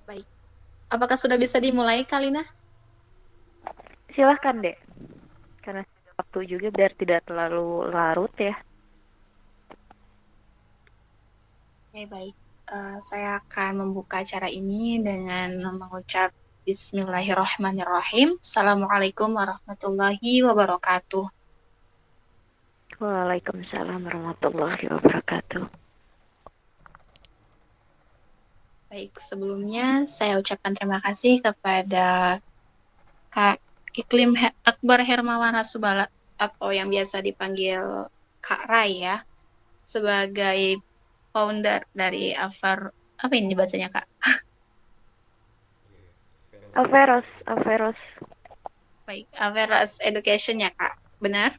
Baik. Apakah sudah bisa dimulai, Kalina? Silahkan deh, karena waktu juga biar tidak terlalu larut ya. Oke, baik. Saya akan membuka acara ini dengan mengucap Bismillahirrahmanirrahim. Assalamualaikum warahmatullahi wabarakatuh. Waalaikumsalam warahmatullahi wabarakatuh. Baik, sebelumnya saya ucapkan terima kasih kepada Kak Akbar Hermawan Rasubala atau yang biasa dipanggil Kak Rai ya, sebagai founder dari apa ini bacanya Kak? Averus. Baik, Average Education ya Kak, benar?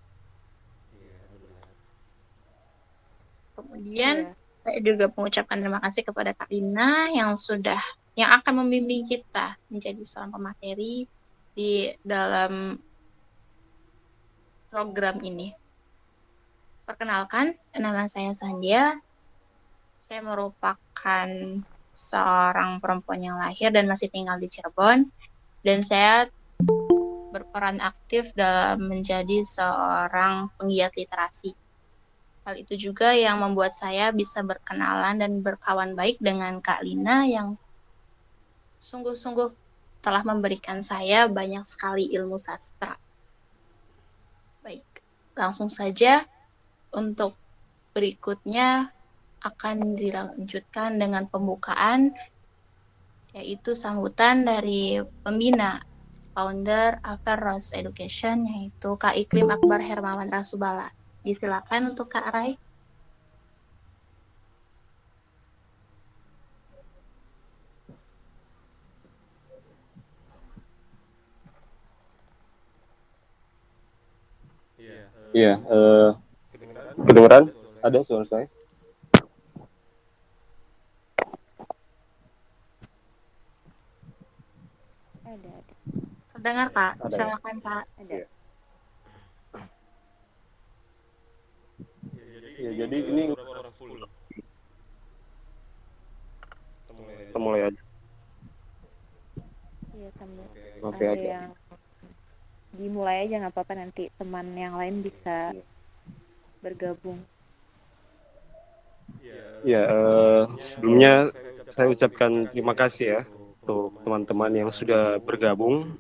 Kemudian Iya. saya juga mengucapkan terima kasih kepada Kak Lina yang akan membimbing kita menjadi seorang pemateri di dalam program ini. Perkenalkan, nama saya Sandia. Saya merupakan seorang perempuan yang lahir dan masih tinggal di Cirebon, dan saya berperan aktif dalam menjadi seorang penggiat literasi. Hal itu juga yang membuat saya bisa berkenalan dan berkawan baik dengan Kak Lina yang sungguh-sungguh telah memberikan saya banyak sekali ilmu sastra. Baik, langsung saja untuk berikutnya akan dilanjutkan dengan pembukaan, yaitu sambutan dari pembina founder Averroes Education, yaitu Kak Iklim Akbar Hermawan Rasubala. Disilakan untuk Kak Rai. Iya, kedengeran? Ada suara saya? Ada. Terdengar Kak, Ada ya? silakan Kak. Ada. Iya. Ya, jadi ini kita mulai aja. Iya, sambil Oke, ada ada. yang dimulai aja nggak apa-apa, nanti teman yang lain bisa bergabung. Ya, sebelumnya saya ucapkan terima kasih ya untuk teman-teman yang sudah bergabung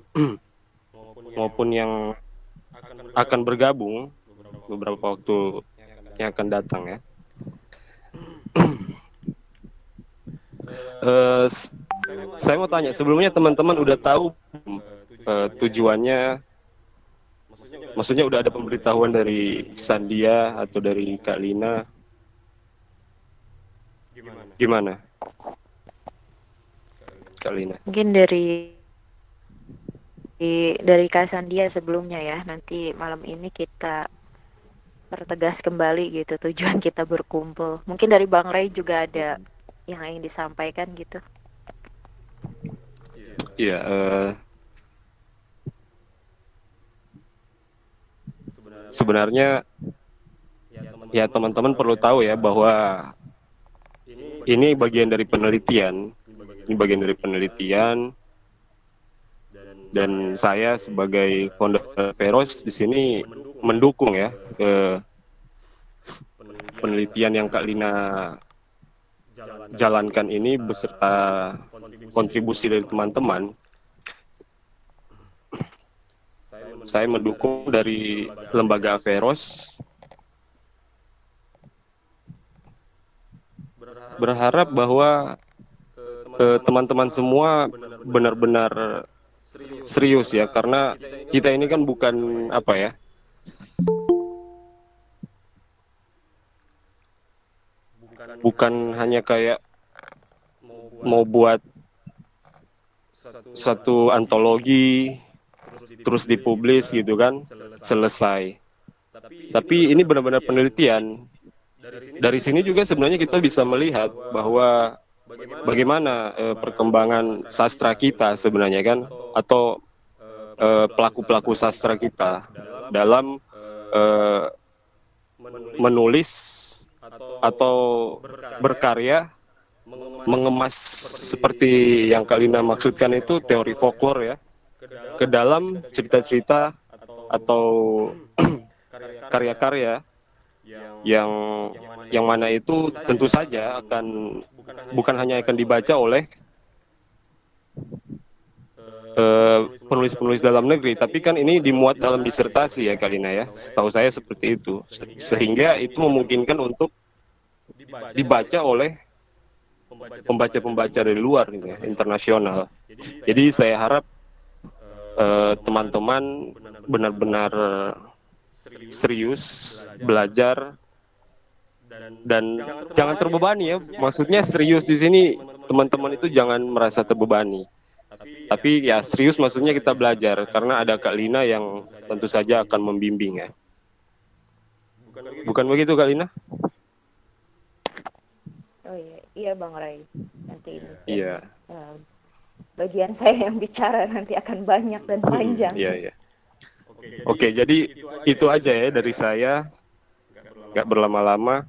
maupun yang akan bergabung beberapa waktu yang akan datang ya. Eh, saya mau tanya, sebelumnya teman-teman udah tahu tujuannya, maksudnya udah ada pemberitahuan dari Sandia atau dari Kak Lina, gimana Kak Lina? Mungkin dari Kak Sandia sebelumnya ya. Nanti malam ini kita pertegas kembali gitu tujuan kita berkumpul. Mungkin dari Bang Ray juga ada yang ingin disampaikan gitu. Iya, sebenarnya ya teman-teman perlu tahu ya bahwa ini bagian dari penelitian, dan saya sebagai founder Veros di sini mendukung ya penelitian yang Kak Lina jalankan ini beserta kontribusi dari teman-teman. Saya mendukung dari lembaga Veros, berharap bahwa teman-teman semua benar-benar serius ya, karena kita ini kan bukan apa ya, bukan hanya kayak mau buat satu antologi terus dipublis gitu kan selesai, tapi ini benar-benar penelitian. Dari sini juga sebenarnya kita bisa melihat bahwa bagaimana perkembangan sastra kita sebenarnya kan, atau pelaku-pelaku sastra kita dalam eh, menulis atau berkarya mengemas seperti yang Kalina maksudkan itu teori folklore ya ke dalam cerita-cerita atau karya-karya yang mana itu tentu saja akan bukan hanya akan dibaca oleh penulis-penulis dalam negeri, tapi kan ini dimuat dalam disertasi ya Kalina ya, setahu saya seperti itu, sehingga itu memungkinkan untuk dibaca oleh pembaca-pembaca dari luar gitu ya, internasional. Jadi saya harap teman-teman benar-benar serius belajar dan jangan terbebani ya. Maksudnya serius di sini teman-teman itu jangan merasa terbebani. Tapi ya serius maksudnya kita belajar karena ada Kak Lina yang tentu saja akan membimbing ya. Bukan begitu Kak Lina? Oh iya Bang Ray. Nanti Iya. Bagian saya yang bicara nanti akan banyak dan panjang. Iya. Oke, jadi itu aja ya dari saya. Nggak berlama-lama.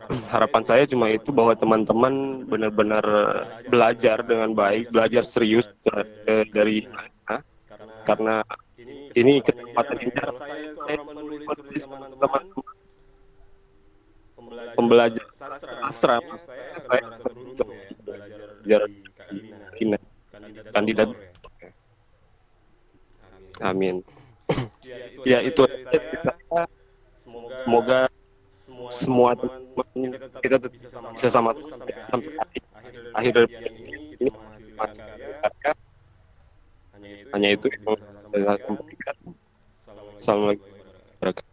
Harapan saya cuma itu bahwa teman-teman benar-benar belajar dengan baik, belajar serius dari karena ini kesempatan indah saya menulis teman-teman pembelajar sastra saya belajar kandidat. Amin. Ya itu aja. Semoga semua teman kita bisa sama sampai akhir ini karya. Hanya itu yang saya sampaikan. Assalamualaikum warahmatullahi wabarakatuh.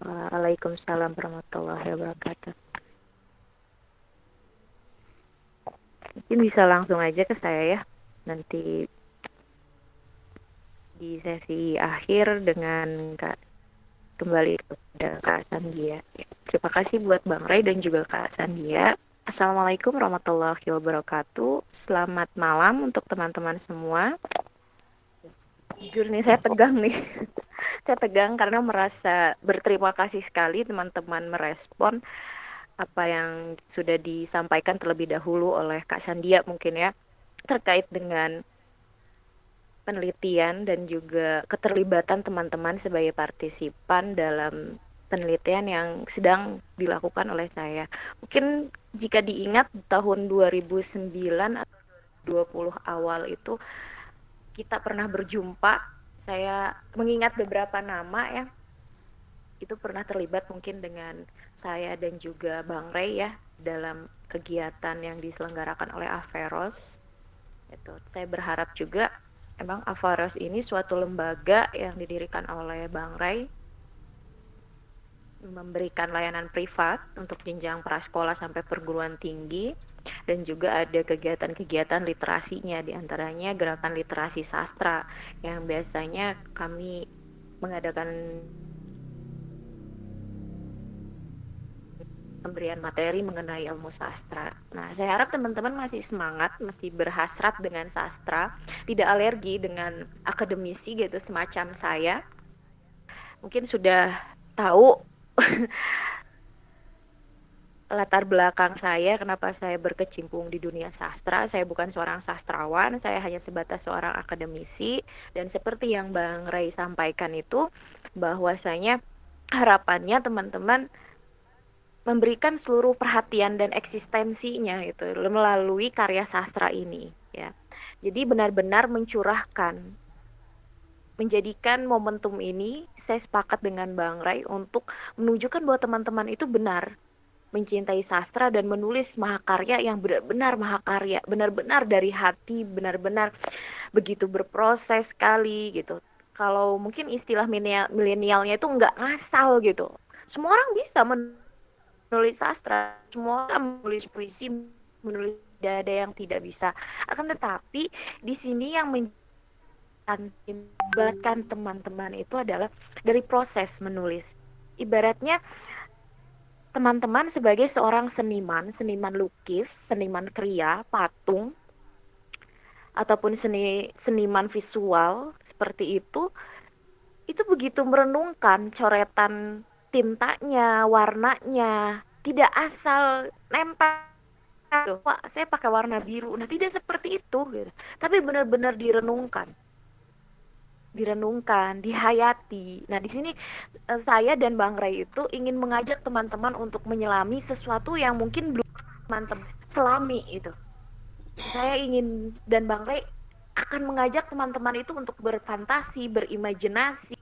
Waalaikumsalam warahmatullahi wabarakatuh. Mungkin bisa langsung aja ke saya ya. Nanti di sesi akhir dengan kembali kepada Kak Sandia. Terima kasih buat Bang Ray dan juga Kak Sandia. Assalamualaikum warahmatullahi wabarakatuh. Selamat malam untuk teman-teman semua. Jujur nih saya tegang nih. Saya tegang karena merasa berterima kasih sekali teman-teman merespon apa yang sudah disampaikan terlebih dahulu oleh Kak Sandia mungkin ya, terkait dengan penelitian dan juga keterlibatan teman-teman sebagai partisipan dalam penelitian yang sedang dilakukan oleh saya. Mungkin jika diingat tahun 2009 atau 20 awal itu kita pernah berjumpa, saya mengingat beberapa nama ya, itu pernah terlibat mungkin dengan saya dan juga Bang Ray ya dalam kegiatan yang diselenggarakan oleh Averros. Saya berharap juga emang Averros ini suatu lembaga yang didirikan oleh Bang Ray, memberikan layanan privat untuk jenjang prasekolah sampai perguruan tinggi, dan juga ada kegiatan-kegiatan literasinya, diantaranya gerakan literasi sastra yang biasanya kami mengadakan pemberian materi mengenai ilmu sastra. Nah, saya harap teman-teman masih semangat, masih berhasrat dengan sastra, tidak alergi dengan akademisi gitu semacam saya. Mungkin sudah tahu latar belakang saya, kenapa saya berkecimpung di dunia sastra. Saya bukan seorang sastrawan, saya hanya sebatas seorang akademisi. Dan seperti yang Bang Ray sampaikan itu, bahwasanya harapannya teman-teman memberikan seluruh perhatian dan eksistensinya itu melalui karya sastra ini ya. Jadi benar-benar mencurahkan, menjadikan momentum ini, saya sepakat dengan Bang Ray untuk menunjukkan bahwa teman-teman itu benar mencintai sastra dan menulis mahakarya yang benar-benar mahakarya, benar-benar dari hati, benar-benar begitu berproses sekali gitu. Kalau mungkin istilah milenialnya itu nggak ngasal gitu. Semua orang bisa menulis sastra, semua orang menulis puisi, menulis, tidak ada yang tidak bisa. Akan tetapi di sini yang melibatkan teman-teman itu adalah dari proses menulis. Ibaratnya teman-teman sebagai seorang seniman lukis, seniman kriya, patung, ataupun seniman visual seperti itu begitu merenungkan coretan tintanya, warnanya, tidak asal nempel. Wah, saya pakai warna biru. Nah, tidak seperti itu gitu. Tapi benar-benar direnungkan, dihayati. Nah, di sini saya dan Bang Ray itu ingin mengajak teman-teman untuk menyelami sesuatu yang mungkin belum teman-teman selami itu. Saya ingin dan Bang Ray akan mengajak teman-teman itu untuk berfantasi, berimajinasi,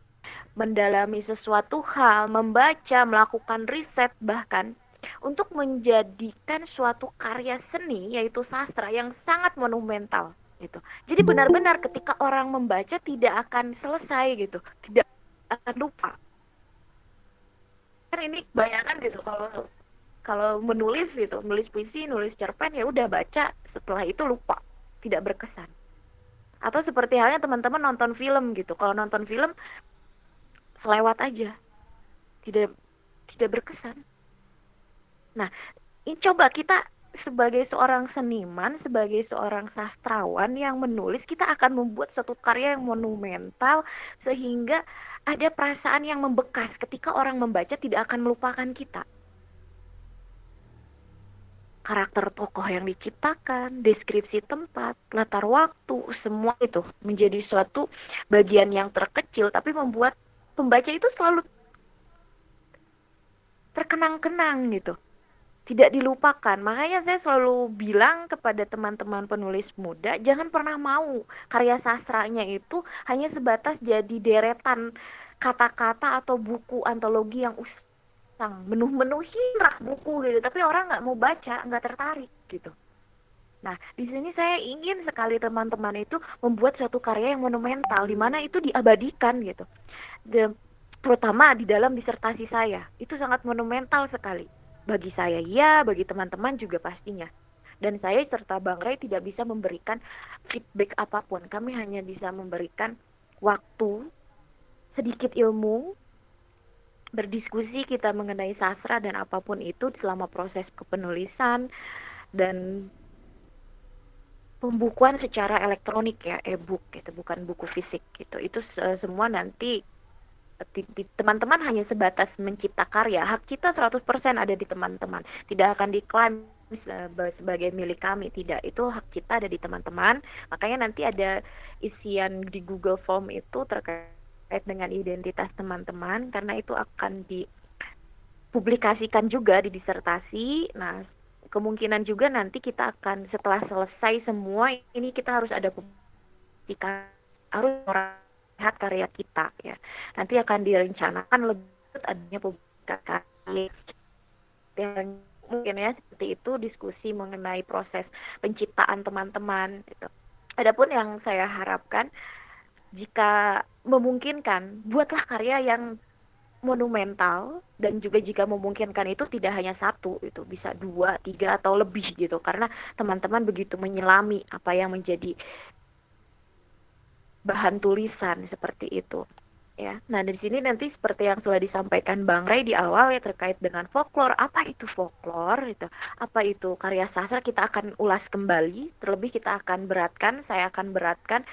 mendalami sesuatu hal, membaca, melakukan riset bahkan untuk menjadikan suatu karya seni yaitu sastra yang sangat monumental gitu. Jadi benar-benar ketika orang membaca tidak akan selesai gitu, tidak akan lupa. Kan ini bayangan gitu kalau menulis gitu, nulis puisi, nulis cerpen ya udah baca, setelah itu lupa, tidak berkesan. Atau seperti halnya teman-teman nonton film gitu. Kalau nonton film selewat aja, tidak berkesan. Nah, ini coba kita sebagai seorang seniman, sebagai seorang sastrawan yang menulis, kita akan membuat satu karya yang monumental sehingga ada perasaan yang membekas ketika orang membaca tidak akan melupakan kita. Karakter tokoh yang diciptakan, deskripsi tempat, latar waktu, semua itu menjadi suatu bagian yang terkecil tapi membuat pembaca itu selalu terkenang-kenang gitu. Tidak dilupakan. Makanya saya selalu bilang kepada teman-teman penulis muda, jangan pernah mau karya sastranya itu hanya sebatas jadi deretan kata-kata atau buku antologi yang usang, menuhi rak buku gitu, tapi orang nggak mau baca, nggak tertarik gitu. Nah, di sini saya ingin sekali teman-teman itu membuat suatu karya yang monumental, di mana itu diabadikan gitu. Terutama di dalam disertasi saya, itu sangat monumental sekali. Bagi saya ya, bagi teman-teman juga pastinya. Dan saya serta Bang Ray tidak bisa memberikan feedback apapun. Kami hanya bisa memberikan waktu, sedikit ilmu, berdiskusi kita mengenai sastra dan apapun itu selama proses kepenulisan dan pembukuan secara elektronik ya, e-book gitu, bukan buku fisik gitu. Itu semua nanti teman-teman hanya sebatas mencipta karya. Hak cipta 100% ada di teman-teman. Tidak akan diklaim sebagai milik kami, tidak. Itu hak cipta ada di teman-teman. Makanya nanti ada isian di Google Form itu terkait dengan identitas teman-teman, karena itu akan dipublikasikan juga di disertasi. Nah, kemungkinan juga nanti kita akan setelah selesai semua ini kita harus ada publikasi, harus lihat karya kita ya. Nanti akan direncanakan lebih adanya publikasi yang mungkin ya seperti itu, diskusi mengenai proses penciptaan teman-teman gitu. Adapun yang saya harapkan, jika memungkinkan buatlah karya yang monumental, dan juga jika memungkinkan itu tidak hanya satu, itu bisa 2, 3 atau lebih gitu, karena teman-teman begitu menyelami apa yang menjadi bahan tulisan seperti itu ya. Nah, dari sini nanti seperti yang sudah disampaikan Bang Ray di awal ya, terkait dengan folklore. Apa itu folklore itu? Apa itu karya sastra? Kita akan ulas kembali. Terlebih kita akan beratkan, saya akan beratkan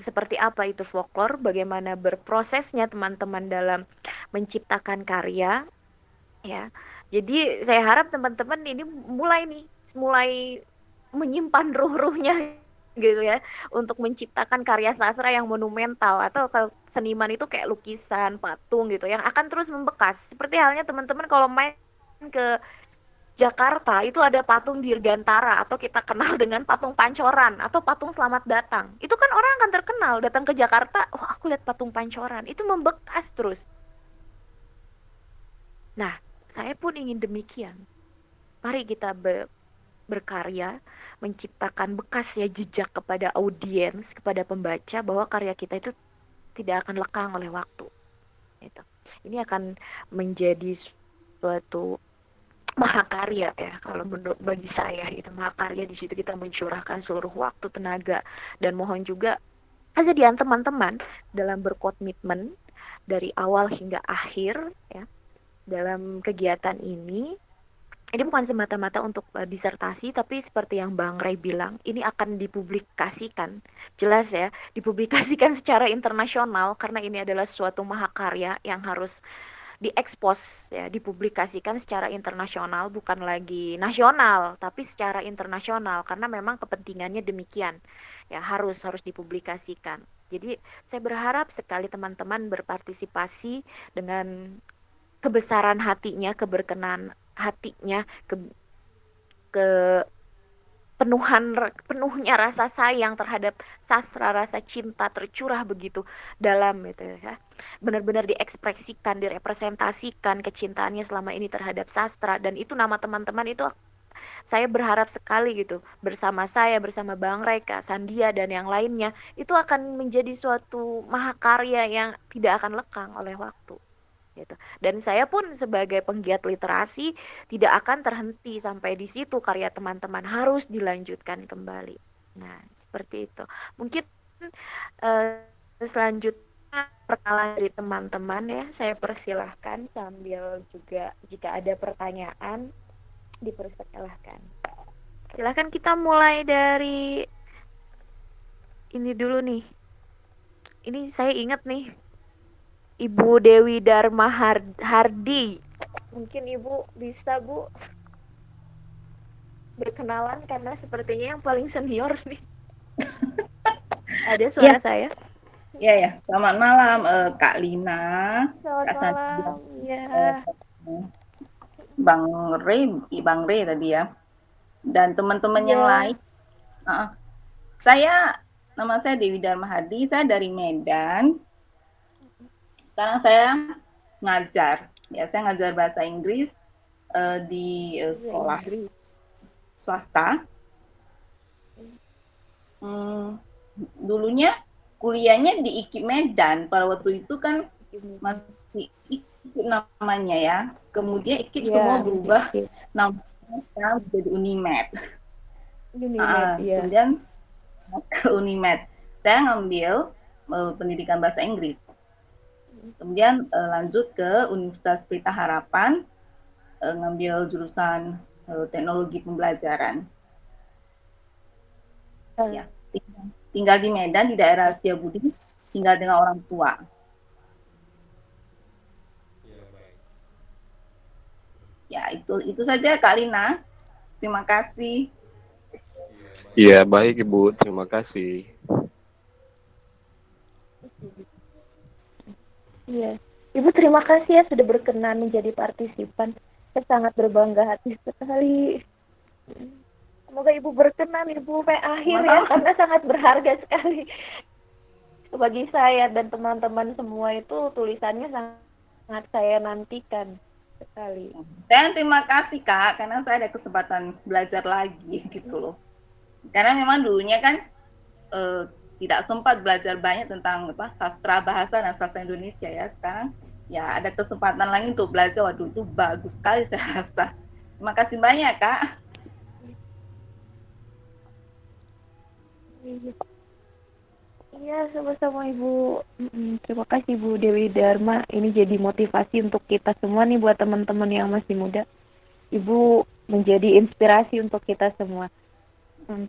seperti apa itu folklore, bagaimana berprosesnya teman-teman dalam menciptakan karya ya. Jadi saya harap teman-teman ini mulai menyimpan ruh-ruhnya gitu ya, untuk menciptakan karya sastra yang monumental, atau kalau seniman itu kayak lukisan, patung gitu yang akan terus membekas. Seperti halnya teman-teman kalau main ke Jakarta itu ada patung Dirgantara, atau kita kenal dengan patung Pancoran atau patung Selamat Datang. Itu kan orang akan terkenal datang ke Jakarta, oh aku lihat patung Pancoran, itu membekas terus. Nah, saya pun ingin demikian. Mari kita berkarya, menciptakan bekas ya, jejak kepada audiens, kepada pembaca, bahwa karya kita itu tidak akan lekang oleh waktu. Gitu. Ini akan menjadi suatu mahakarya ya, kalau menurut bagi saya itu mahakarya. Di situ kita mencurahkan seluruh waktu, tenaga, dan mohon juga kesediaan teman-teman dalam berkomitmen dari awal hingga akhir ya dalam kegiatan ini. Ini bukan semata-mata untuk disertasi, tapi seperti yang Bang Ray bilang, ini akan dipublikasikan. Jelas ya, dipublikasikan secara internasional, karena ini adalah suatu mahakarya yang harus diekspos ya, dipublikasikan secara internasional, bukan lagi nasional tapi secara internasional, karena memang kepentingannya demikian ya, harus dipublikasikan. Jadi saya berharap sekali teman-teman berpartisipasi dengan kebesaran hatinya, keberkenan hatinya, ke penuhnya rasa sayang terhadap sastra, rasa cinta tercurah begitu dalam gitu ya. Benar-benar diekspresikan, direpresentasikan kecintaannya selama ini terhadap sastra, dan itu nama teman-teman itu saya berharap sekali gitu, bersama saya, bersama Bang Reka, Sandia dan yang lainnya, itu akan menjadi suatu mahakarya yang tidak akan lekang oleh waktu gitu. Dan saya pun sebagai penggiat literasi tidak akan terhenti sampai di situ, karya teman-teman harus dilanjutkan kembali. Nah, seperti itu. Mungkin selanjutnya perkenalan dari teman-teman ya, saya persilahkan, sambil juga jika ada pertanyaan dipersilahkan. Silahkan, kita mulai dari ini dulu nih. Ini saya ingat nih, Ibu Dewi Dharma Hardi. Mungkin Ibu bisa, Bu, berkenalan karena sepertinya yang paling senior nih. Ada suara saya? Ya. Selamat malam, Kak Lina. Selamat malam. Ya. Bang Ray tadi ya. Dan teman-teman yang lain. Nama saya Dewi Dharma Hardi. Saya dari Medan. Sekarang saya ngajar. Ya, saya ngajar bahasa Inggris di sekolah swasta. Dulunya kuliahnya di IKIP Medan. Pada waktu itu kan masih IKIP namanya ya. Kemudian IKIP semua berubah namanya jadi Unimed. Kemudian ke Unimed. Saya ngambil pendidikan bahasa Inggris. Kemudian lanjut ke Universitas Pelita Harapan, ngambil jurusan teknologi pembelajaran. Ya, tinggal di Medan, di daerah Setiabudi, tinggal dengan orang tua. Ya, itu saja Kak Lina. Terima kasih. Iya, baik Ibu. Terima kasih. Iya, Ibu terima kasih ya sudah berkenan menjadi partisipan. Saya sangat berbangga hati sekali. Semoga Ibu berkenan, Ibu sampai akhir ya, karena sangat berharga sekali bagi saya dan teman-teman semua. Itu tulisannya sangat saya nantikan sekali. Saya terima kasih Kak, karena saya ada kesempatan belajar lagi gitu loh. Karena memang dulunya kan tidak sempat belajar banyak tentang sastra bahasa dan sastra Indonesia ya. Sekarang ya ada kesempatan lagi untuk belajar. Waduh, itu bagus sekali saya rasa. Terima kasih banyak Kak. Iya, sama-sama Ibu. Terima kasih Bu Dewi Dharma. Ini jadi motivasi untuk kita semua nih, buat teman-teman yang masih muda. Ibu menjadi inspirasi untuk kita semua.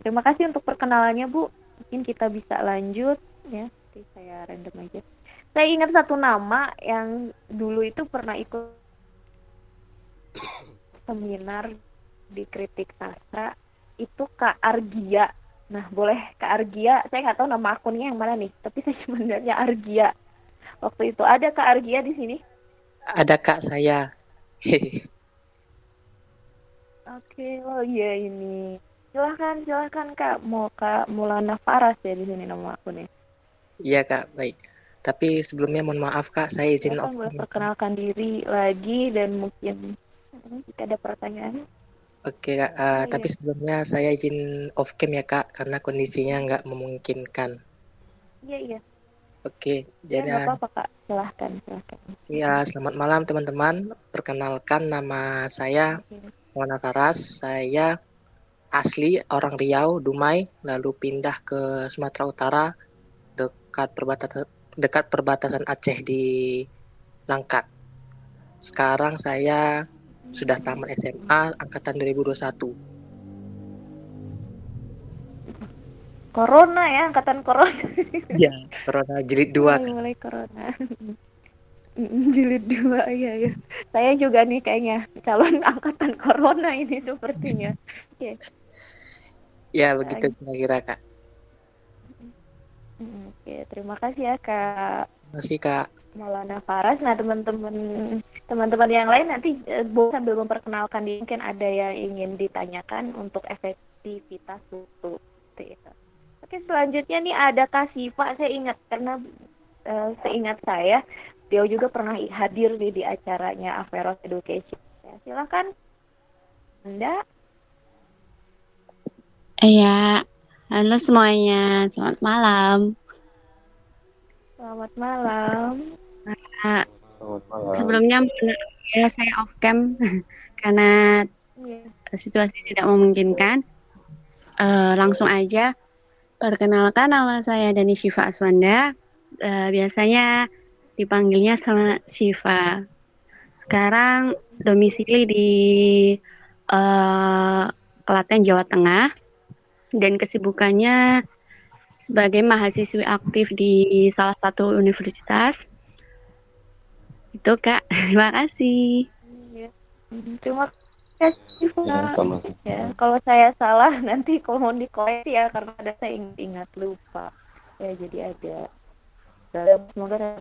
Terima kasih untuk perkenalannya Bu. Mungkin kita bisa lanjut ya. Nanti saya random aja. Saya ingat satu nama yang dulu itu pernah ikut seminar di Kritik Sastra. Itu Kak Argia. Nah, boleh Kak Argia. Saya nggak tahu nama akunnya yang mana nih. Tapi saya cuma lihatnya Argia. Waktu itu ada Kak Argia di sini? Ada Kak, saya. Oke, oh iya ini. Silahkan Kak. Mau Kak Maulana Faras ya di sini nama akunnya. Iya Kak, baik. Tapi sebelumnya mohon maaf Kak, saya izin off. Boleh perkenalkan diri lagi dan mungkin jika ada pertanyaan. Oke Kak, tapi sebelumnya saya izin off cam ya Kak, karena kondisinya nggak memungkinkan. Iya. Oke, jadi nggak apa-apa Kak, silahkan. Ya, selamat malam teman-teman. Perkenalkan, nama saya Maulana Faras. Saya asli orang Riau, Dumai, lalu pindah ke Sumatera Utara dekat perbatasan Aceh di Langkat. Sekarang saya sudah tamat SMA angkatan 2021. Corona ya, angkatan corona. Ya, corona jilid 2 kan. Mulai corona. Jilid 2, iya ya. Saya juga nih kayaknya calon angkatan corona ini sepertinya. Oke. Ya, begitu kira-kira, Kak. Oke, terima kasih ya Kak Terima kasih, Kak. Maulana Faras. Nah, teman-teman yang lain nanti sambil memperkenalkan diri, mungkin ada yang ingin ditanyakan untuk efektivitas tutup. Oke, selanjutnya nih ada Kak Siva. Saya ingat karena seingat saya dia juga pernah hadir di acaranya Averroes Education. Ya, silakan Anda. Iya, halo semuanya, selamat malam. Selamat malam. Nah, Selamat malam. sebelumnya ya saya off cam karena situasi tidak memungkinkan. Langsung aja, perkenalkan nama saya Dani Syifa Aswanda. Biasanya dipanggilnya sama Syifa. Sekarang domisili di Klaten, Jawa Tengah, dan kesibukannya sebagai mahasiswi aktif di salah satu universitas. Itu Kak, terima kasih. Terima kasih Pak. Ya, kalau saya salah nanti mohon dikoreksi ya karena ada saya ingat lupa. Ya jadi ada. Semoga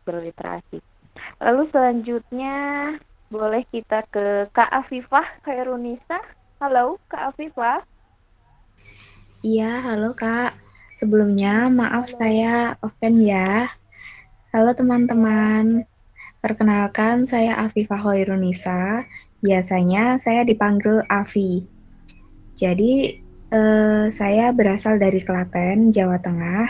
berliterasi. Lalu selanjutnya boleh kita ke Kak Afifah Khairunisa. Halo Kak Afifah. Iya, halo Kak. Sebelumnya maaf saya off-cam ya. Halo teman-teman. Perkenalkan saya Afifah Hoirunisa. Biasanya saya dipanggil Afi. Jadi saya berasal dari Klaten, Jawa Tengah.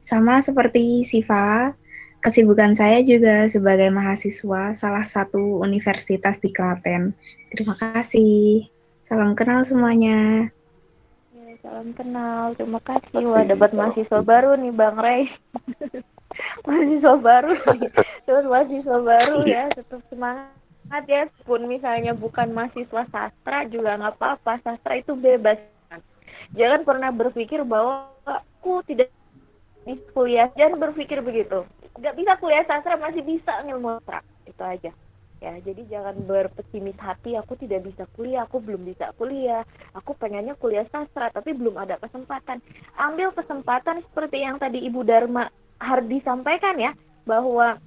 Sama seperti Siva, kesibukan saya juga sebagai mahasiswa salah satu universitas di Klaten. Terima kasih. Salam kenal semuanya. Salam kenal, terima kasih. Wah, dapat mahasiswa baru nih Bang Rey. Mahasiswa baru nih. Terus mahasiswa baru ya, tetap semangat ya. Pun misalnya bukan mahasiswa sastra juga nggak apa-apa. Sastra itu bebas. Jangan pernah berpikir bahwa aku tidak kuliah. Jangan berpikir begitu. Nggak bisa kuliah sastra, masih bisa ngilmu sastra. Itu aja. Ya, jadi jangan berpesimis hati, aku tidak bisa kuliah, aku belum bisa kuliah, aku pengennya kuliah sastra, tapi belum ada kesempatan. Ambil kesempatan seperti yang tadi Ibu Dharma Hardi sampaikan ya, bahwa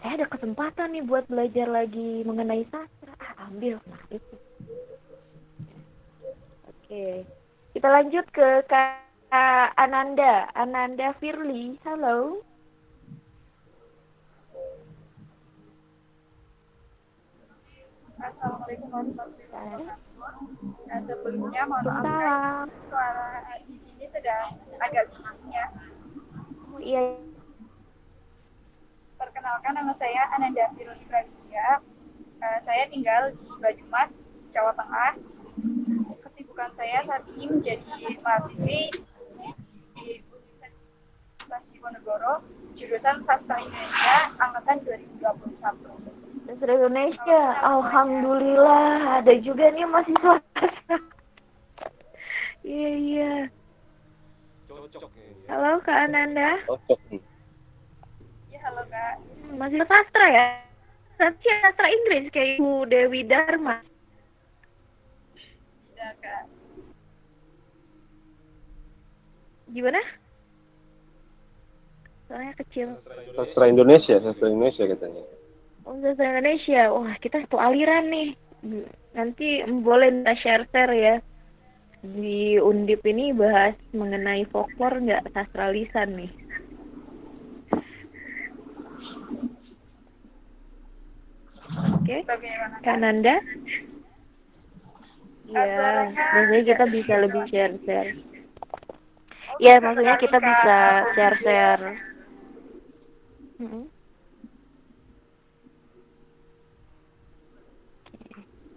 saya ada kesempatan nih buat belajar lagi mengenai sastra, ambil. Nah, itu. Oke, kita lanjut ke Kak Ananda Firly, halo. Assalamualaikum warahmatullahi wabarakatuh. Nah, sebelumnya mohon maaf Kak, suara di sini sedang agak bising ya. Iya. Perkenalkan, nama saya Ananda Firly Pravidya. Saya tinggal di Banyumas, Jawa Tengah. Kesibukan saya saat ini menjadi mahasiswi di Universitas Diponegoro, jurusan Sastra Indonesia angkatan 2021. Sastra Indonesia, alhamdulillah ada juga nih mahasiswa sastra. Iya. Halo Kak Ananda. Iya, halo Kak. Mahasiswa sastra ya? Sastra Inggris kayak Ibu Dewi Dharma. Tidak Kak. Gimana? Soalnya kecil. Sastra Indonesia katanya. Oh, Sastra Indonesia. Wah, kita satu aliran nih. Nanti boleh share-share ya. Di Undip ini bahas mengenai folklore nggak, sastra lisan nih. Oke, Kananda? Iya, maksudnya kita bisa lebih share-share. Iya, maksudnya kita bisa share-share.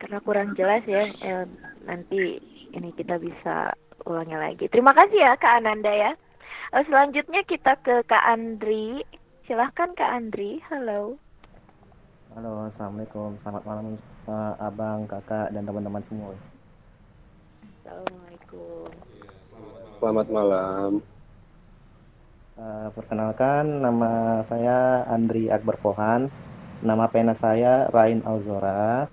Karena kurang jelas ya, nanti ini kita bisa ulangi lagi. Terima kasih ya Kak Ananda ya. Selanjutnya kita ke Kak Andri. Silahkan Kak Andri, halo. Halo, assalamualaikum. Selamat malam abang, kakak, dan teman-teman semua. Assalamualaikum. Selamat malam. Perkenalkan, nama saya Andri Akbar Pohan. Nama pena saya Rain Auzora.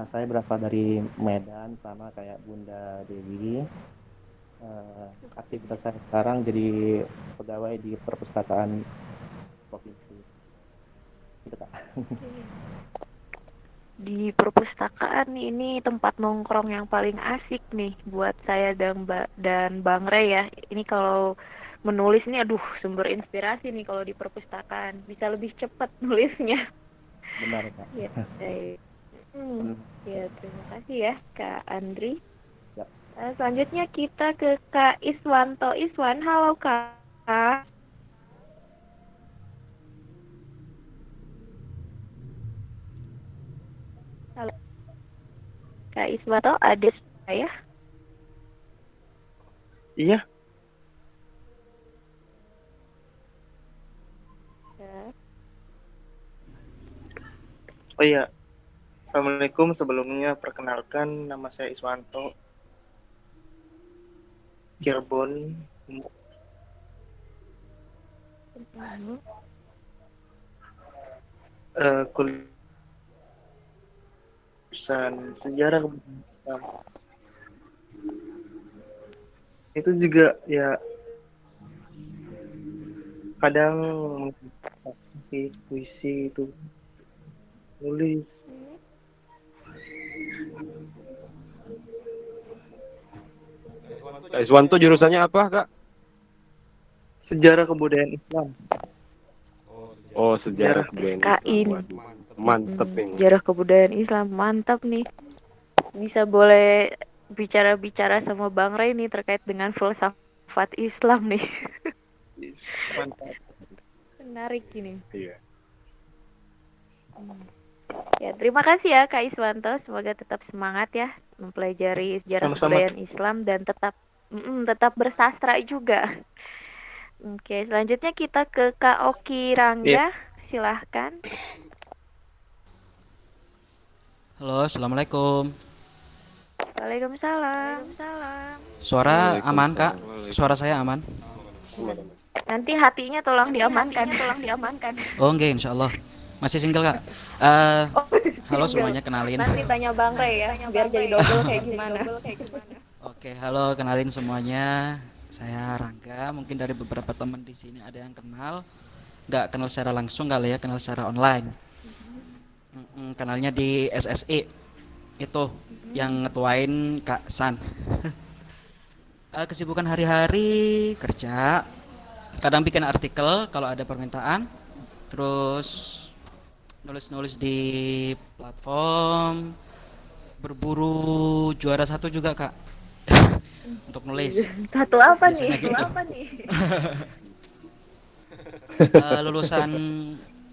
Saya berasal dari Medan, sama kayak Bunda Dewi. Aktivitas saya sekarang jadi pegawai di perpustakaan provinsi. Gitu, Kak. Di perpustakaan ini tempat nongkrong yang paling asik nih buat saya dan Bang Rey ya. Ini kalau menulis ini aduh sumber inspirasi nih kalau di perpustakaan. Bisa lebih cepat nulisnya. Benar, Kak. Ya, ya terima kasih ya Kak Andri. Siap. Selanjutnya kita ke Kak Iswanto. Iswan, halo Kak. Halo. Kak Iswanto, ada saya? Iya. Ya. Oh iya. Assalamualaikum. Sebelumnya perkenalkan, nama saya Iswanto. Cirebon. Jurusan sejarah kebudayaan. Itu juga ya kadang puisi itu nulis. Kak Iswanto jurusannya apa, Kak? Sejarah kebudayaan Islam. Oh, sejarah kebudayaan SKI Islam. nih. Mantep ini. Sejarah kebudayaan Islam, mantap nih. Bisa boleh bicara-bicara sama Bang Ray nih terkait dengan filsafat Islam nih. Mantap. Menarik ini. Iya. Ya, terima kasih ya Kak Iswanto. Semoga tetap semangat ya mempelajari sejarah kebudayaan Islam dan tetap bersastra juga. Oke, selanjutnya kita ke Kak Oki Rangga. Silahkan. Halo, assalamualaikum. Waalaikumsalam. Suara aman, Kak? Suara saya aman? Nanti hatinya tolong diamankan. Oh, enggak, insya Allah. Masih single, Kak? Halo semuanya, kenalin. Nanti tanya Bang Ray ya, biar jadi double kayak gimana. Oke, halo, kenalin semuanya. Saya Rangga. Mungkin dari beberapa teman di sini ada yang kenal. Nggak kenal secara langsung kali ya, kenal secara online. Kenalnya di SSI. Itu yang ngetuain Kak San. Kesibukan hari-hari kerja. Kadang bikin artikel kalau ada permintaan. Terus nulis-nulis di platform, berburu juara 1 juga Kak untuk nulis. Satu apa biasanya nih? Gitu.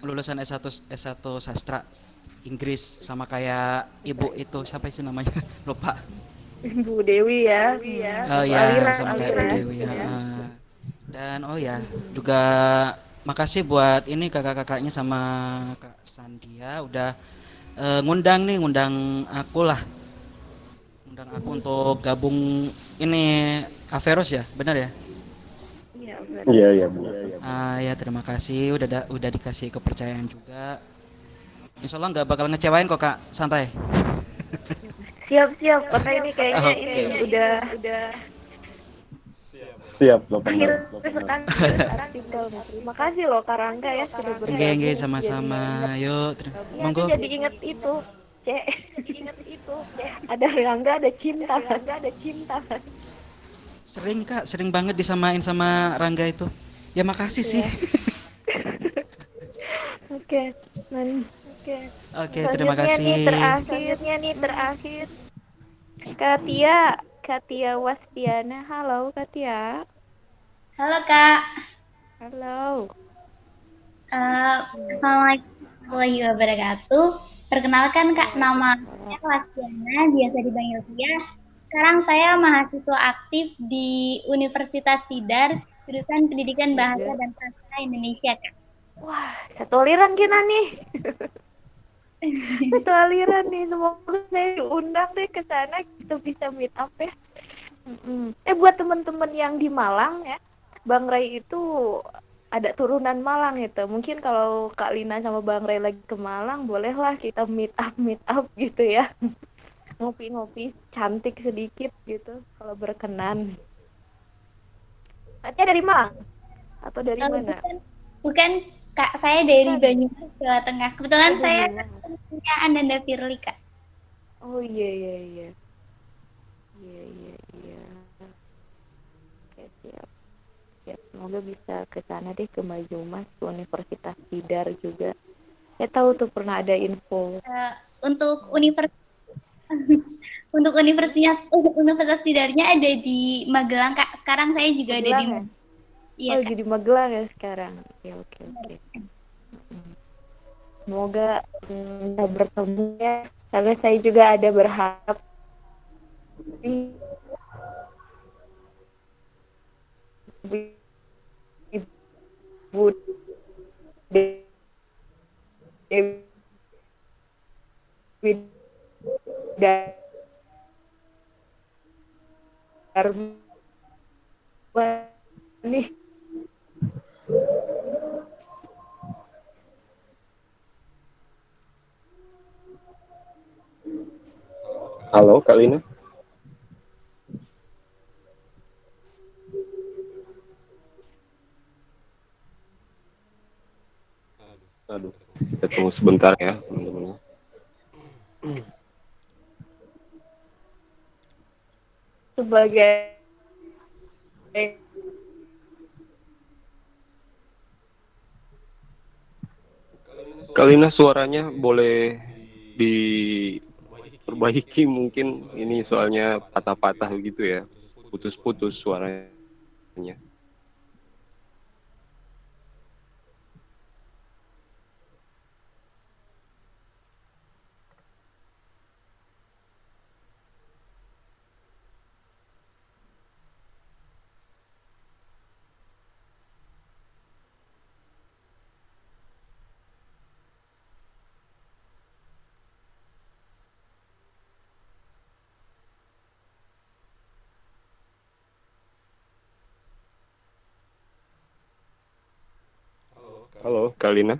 Lulusan S1 sastra Inggris sama kayak ibu itu siapa sih namanya lupa. Bu Dewi ya. Ya sama kayak Bu Dewi ya. Dan oh ya juga makasih buat ini kakak-kakaknya sama Kak Sandia udah ngundang aku untuk gabung ini Averus ya, benar ya? Iya. Ya terima kasih udah dikasih kepercayaan juga. Insya Allah nggak bakal ngecewain kok Kak, santai. Siap karena ini kayaknya ini udah Siap, akhir sekali artikel. Terima kasih loh Kak Rangga ya sudah bergabung. Enggak sama-sama. Yuk, monggo. Jadi inget itu, Cek. Ada Rangga, ada cinta. Sering Kak, sering banget disamain sama Rangga itu. Ya makasih sih. Oke. Terima kasih. Terakhir. Katia Wasdiana. Halo Katia. Halo Kak. Halo. Assalamualaikum warahmatullahi wabarakatuh. Perkenalkan Kak, nama saya Wasdiana, biasa dipanggil Tia. Sekarang saya mahasiswa aktif di Universitas Tidar, jurusan Pendidikan Bahasa dan Sastra Indonesia Kak. Wah, satu aliran kita nih. Semoga saya diundang deh ke sana, kita bisa meet up ya. Buat teman-teman yang di Malang ya, Bang Ray itu ada turunan Malang itu. Mungkin kalau Kak Lina sama Bang Ray lagi ke Malang, bolehlah kita meet up gitu ya. Ngopi-ngopi cantik sedikit gitu kalau berkenan. Katanya dari Malang atau dari mana? Bukan, Kak, saya dari Banyumas, Jawa Tengah. Kebetulan saya punya Ananda Firly, Kak. Oh iya. Iya. Oke, siap. Semoga bisa ke sana deh, ke Banyumas, ke Universitas Tidar juga. Saya tahu tuh pernah ada info. Untuk Universitas Tidarnya ada di Magelang, Kak. Sekarang saya juga Magelang, ada di ya? Iya, oh, Kak. jadi Magelang ya sekarang. Oke. Semoga bisa bertemu ya. Karena saya juga ada berharap Ibu Dewi Darmawati. Halo, Kak Lina. Aduh, kita tunggu sebentar ya, teman-teman. Sebagai Kak Lina, suaranya boleh diperbaiki mungkin, ini soalnya patah-patah gitu ya, putus-putus suaranya. Halo, Kak Lina.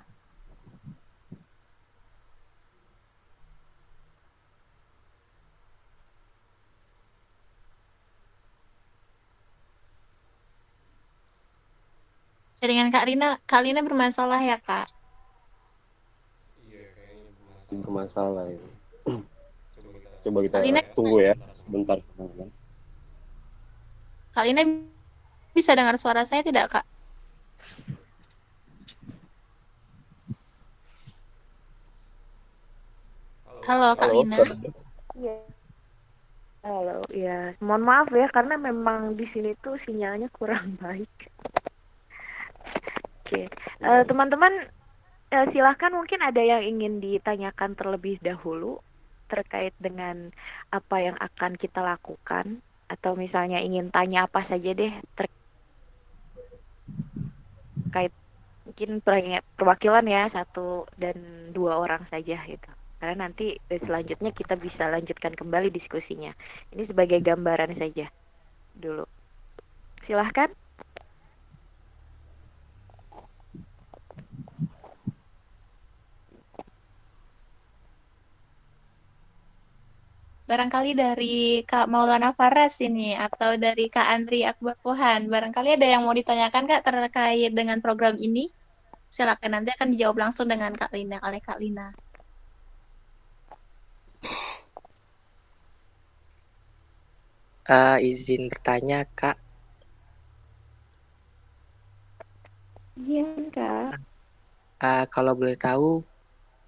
Jaringan Kak Lina bermasalah ya, Kak? Bermasalah ini. Coba kita Kak Lina, tunggu ya, sebentar. Kak Lina bisa dengar suara saya tidak, Kak? Halo, Kak Lina. Iya. Halo, ya. Mohon maaf ya, karena memang di sini tuh sinyalnya kurang baik. Oke, teman-teman, silahkan, mungkin ada yang ingin ditanyakan terlebih dahulu terkait dengan apa yang akan kita lakukan, atau misalnya ingin tanya apa saja deh terkait mungkin perwakilan ya, 1 dan 2 orang saja gitu. Karena nanti selanjutnya kita bisa lanjutkan kembali diskusinya. Ini sebagai gambaran saja dulu. Silahkan. Barangkali dari Kak Maulana Faras ini, atau dari Kak Andri Akbar Pohan. Barangkali ada yang mau ditanyakan, Kak, terkait dengan program ini? Silakan, nanti akan dijawab langsung dengan Kak Lina, oleh Kak Lina. Izin bertanya, Kak. Iya, Kak. Kalau boleh tahu,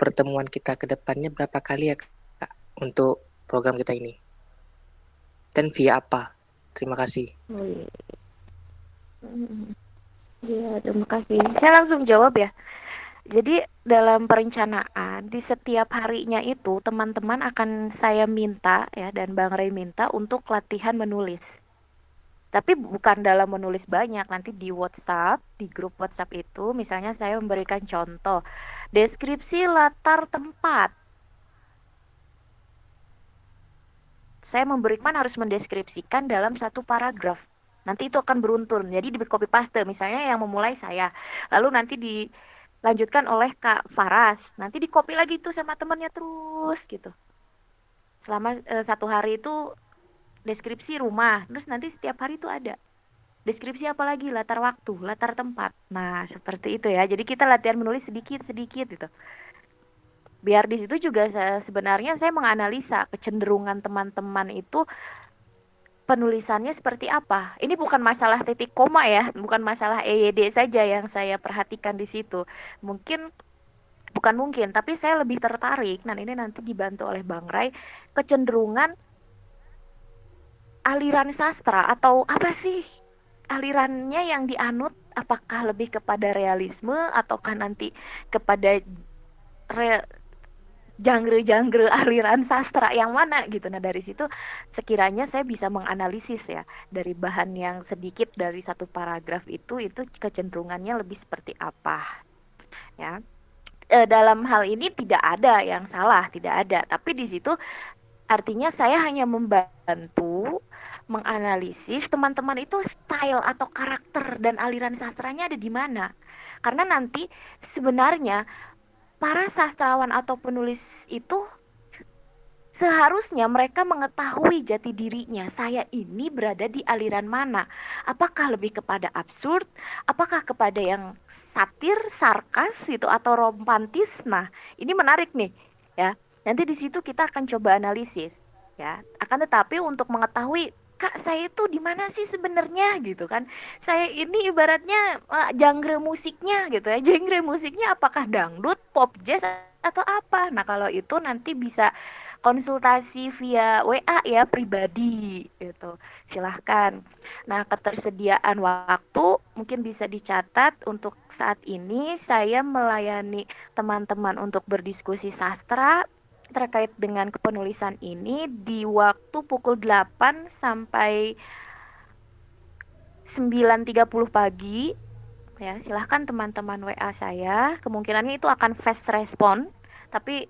pertemuan kita ke depannya berapa kali ya, Kak, untuk program kita ini? Dan via apa? Terima kasih. Iya, terima kasih. Saya langsung jawab ya. Jadi dalam perencanaan di setiap harinya itu teman-teman akan saya minta ya, dan Bang Ray minta untuk latihan menulis. Tapi bukan dalam menulis banyak, nanti di WhatsApp, di grup WhatsApp itu misalnya saya memberikan contoh deskripsi latar tempat. Saya harus mendeskripsikan dalam 1 paragraf. Nanti itu akan beruntun. Jadi di copy paste. Misalnya yang memulai saya. Lalu nanti dilanjutkan oleh Kak Faras. Nanti di copy lagi tuh sama temennya terus gitu. Selama 1 hari itu deskripsi rumah. Terus nanti setiap hari itu ada deskripsi apa lagi, latar waktu, latar tempat. Nah, seperti itu ya. Jadi kita latihan menulis sedikit-sedikit gitu. Biar di situ juga sebenarnya saya menganalisa kecenderungan teman-teman itu penulisannya seperti apa. Ini bukan masalah titik koma ya, bukan masalah EYD saja yang saya perhatikan di situ. Bukan mungkin, tapi saya lebih tertarik, dan ini nanti dibantu oleh Bang Ray, kecenderungan aliran sastra atau apa sih alirannya yang dianut, apakah lebih kepada realisme ataukah nanti kepada genre-genre aliran sastra yang mana gitu. Nah dari situ sekiranya saya bisa menganalisis ya dari bahan yang sedikit dari satu paragraf itu kecenderungannya lebih seperti apa ya. Dalam hal ini tidak ada yang salah, tidak ada, tapi di situ artinya saya hanya membantu menganalisis teman-teman itu style atau karakter dan aliran sastranya ada di mana. Karena nanti sebenarnya para sastrawan atau penulis itu seharusnya mereka mengetahui jati dirinya. Saya ini berada di aliran mana? Apakah lebih kepada absurd? Apakah kepada yang satir, sarkas gitu atau romantis? Nah, ini menarik nih, ya. Nanti di situ kita akan coba analisis, ya. Akan tetapi untuk mengetahui Kak, saya itu di mana sih sebenarnya gitu kan? Saya ini ibaratnya genre musiknya gitu ya. Genre musiknya apakah dangdut, pop, jazz atau apa? Nah, kalau itu nanti bisa konsultasi via WA ya pribadi gitu. Silahkan. Nah, ketersediaan waktu mungkin bisa dicatat untuk saat ini saya melayani teman-teman untuk berdiskusi sastra terkait dengan kepenulisan ini di waktu pukul 8 sampai 9.30 pagi ya. Silahkan teman-teman WA saya, kemungkinannya itu akan fast respon tapi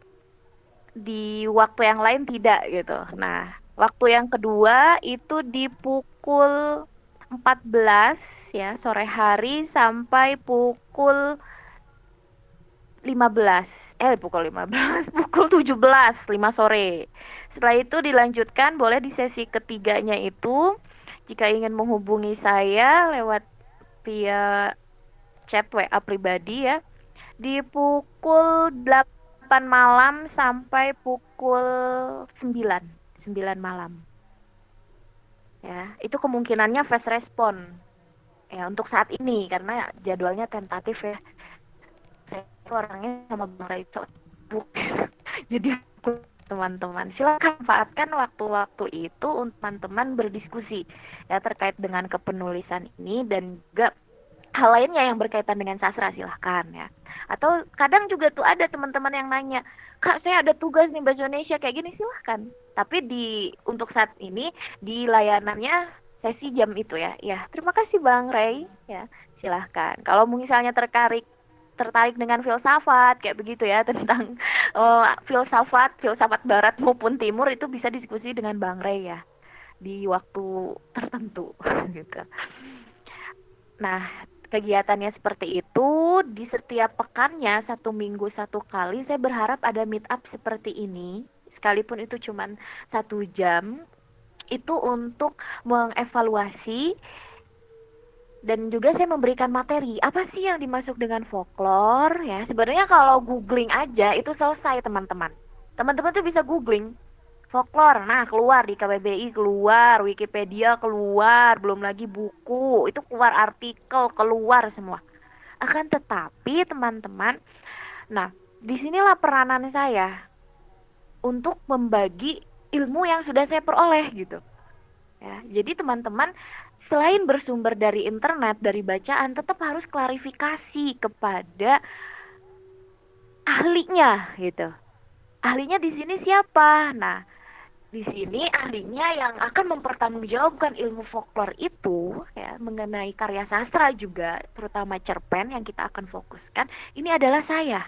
di waktu yang lain tidak gitu. Nah waktu yang kedua itu di pukul 14 ya sore hari sampai pukul 17 5 sore. Setelah itu dilanjutkan boleh di sesi ketiganya itu jika ingin menghubungi saya lewat via chat WA pribadi ya di pukul 8 malam sampai pukul 9 malam. Ya, itu kemungkinannya fast respon. Ya, untuk saat ini karena jadwalnya tentatif ya. Saya itu orangnya sama Bang Ray sibuk. Jadi teman-teman silakan manfaatkan waktu-waktu itu untuk teman-teman berdiskusi ya terkait dengan kepenulisan ini dan juga hal lainnya yang berkaitan dengan sastra silahkan ya. Atau kadang juga tuh ada teman-teman yang nanya, Kak saya ada tugas nih bahasa Indonesia kayak gini, silahkan. Tapi untuk saat ini di layanannya sesi jam itu ya. Ya terima kasih Bang Ray ya silahkan. Kalau misalnya tertarik dengan filsafat kayak begitu ya tentang filsafat barat maupun timur itu bisa diskusi dengan Bang Ray ya di waktu tertentu gitu. Nah kegiatannya seperti itu di setiap pekannya 1 minggu 1 kali saya berharap ada meet up seperti ini sekalipun itu cuma 1 jam itu untuk mengevaluasi dan juga saya memberikan materi apa sih yang dimaksud dengan folklore ya. Sebenarnya kalau googling aja itu selesai teman-teman tuh bisa googling folklore, nah keluar di KBBI, keluar Wikipedia, keluar belum lagi buku itu keluar, artikel keluar semua. Akan tetapi teman-teman, nah disinilah peranan saya untuk membagi ilmu yang sudah saya peroleh gitu ya. Jadi teman-teman selain bersumber dari internet, dari bacaan, tetap harus klarifikasi kepada ahlinya gitu. Ahlinya di sini siapa? Nah, di sini ahlinya yang akan mempertanggungjawabkan ilmu folklore itu ya mengenai karya sastra juga, terutama cerpen yang kita akan fokuskan, ini adalah saya.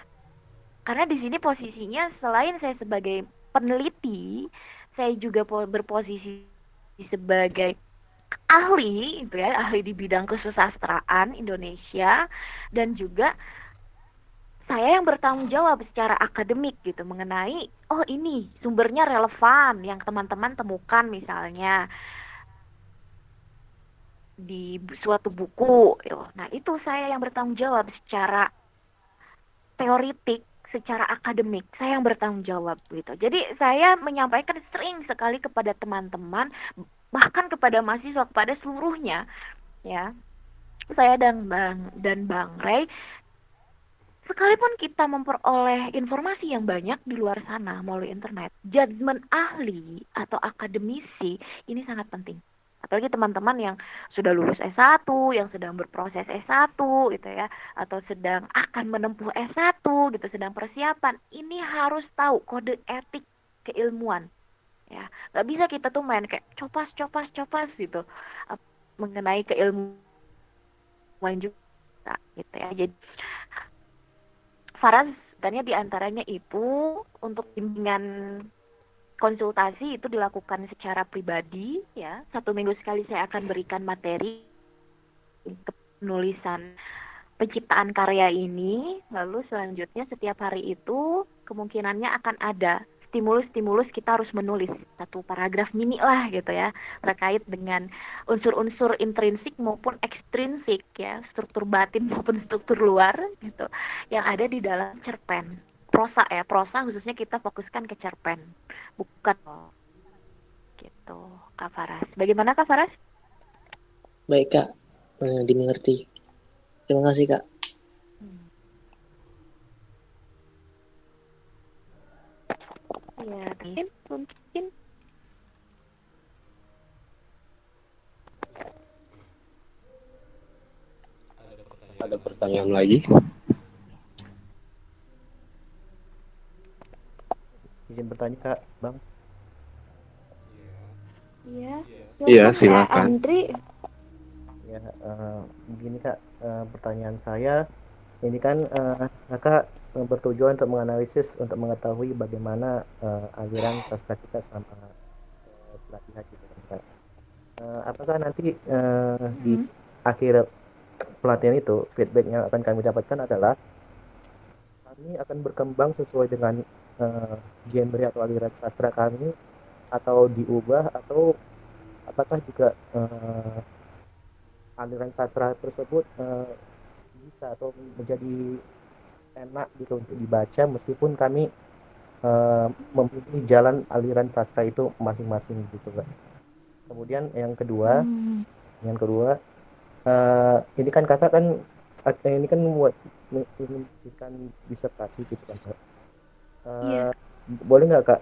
Karena di sini posisinya selain saya sebagai peneliti, saya juga berposisi sebagai ahli itu ya, ahli di bidang kesusastraan Indonesia, dan juga saya yang bertanggung jawab secara akademik gitu mengenai oh ini sumbernya relevan yang teman-teman temukan misalnya di suatu buku gitu. Nah, itu saya yang bertanggung jawab secara teoritik, secara akademik. Saya yang bertanggung jawab gitu. Jadi saya menyampaikan sering sekali kepada teman-teman, bahkan kepada mahasiswa, kepada seluruhnya ya. Saya dan Bang Ray, sekalipun kita memperoleh informasi yang banyak di luar sana melalui internet, judgement ahli atau akademisi ini sangat penting. Apalagi teman-teman yang sudah lulus S1, yang sedang berproses S1 gitu ya, atau sedang akan menempuh S1 gitu, sedang persiapan. Ini harus tahu kode etik keilmuan. Ya, nggak bisa kita tuh main kayak copas gitu mengenai keilmuan juga gitu ya. Jadi Faraz sebenarnya diantaranya itu untuk bimbingan konsultasi itu dilakukan secara pribadi ya. 1 minggu sekali saya akan berikan materi penulisan penciptaan karya ini. Lalu selanjutnya setiap hari itu kemungkinannya akan ada stimulus kita harus menulis 1 paragraf mini lah gitu ya, terkait dengan unsur-unsur intrinsik maupun ekstrinsik ya, struktur batin maupun struktur luar gitu yang ada di dalam cerpen. Prosa ya, prosa khususnya kita fokuskan ke cerpen, bukan gitu. Kak Faras, bagaimana Kak Faras? Baik Kak, dimengerti. Terima kasih Kak. Ya, mungkin ada pertanyaan lagi? Izin bertanya Kak, Bang. Iya, silakan. Andri. Ya, begini Kak, pertanyaan saya, ini kan Kakak bertujuan untuk menganalisis, untuk mengetahui bagaimana aliran sastra kita sama pelatihan gitu kan Kak. Apakah nanti di akhir pelatihan itu feedback yang akan kami dapatkan adalah kami akan berkembang sesuai dengan genre atau aliran sastra kami, atau diubah, atau apakah juga aliran sastra tersebut bisa atau menjadi enak gitu untuk dibaca meskipun kami memilih jalan aliran sastra itu masing-masing gitu Kak. Kemudian yang kedua ini kan Kakak kan ini kan buat menunjukkan disertasi gitu kan Kak. Boleh nggak Kak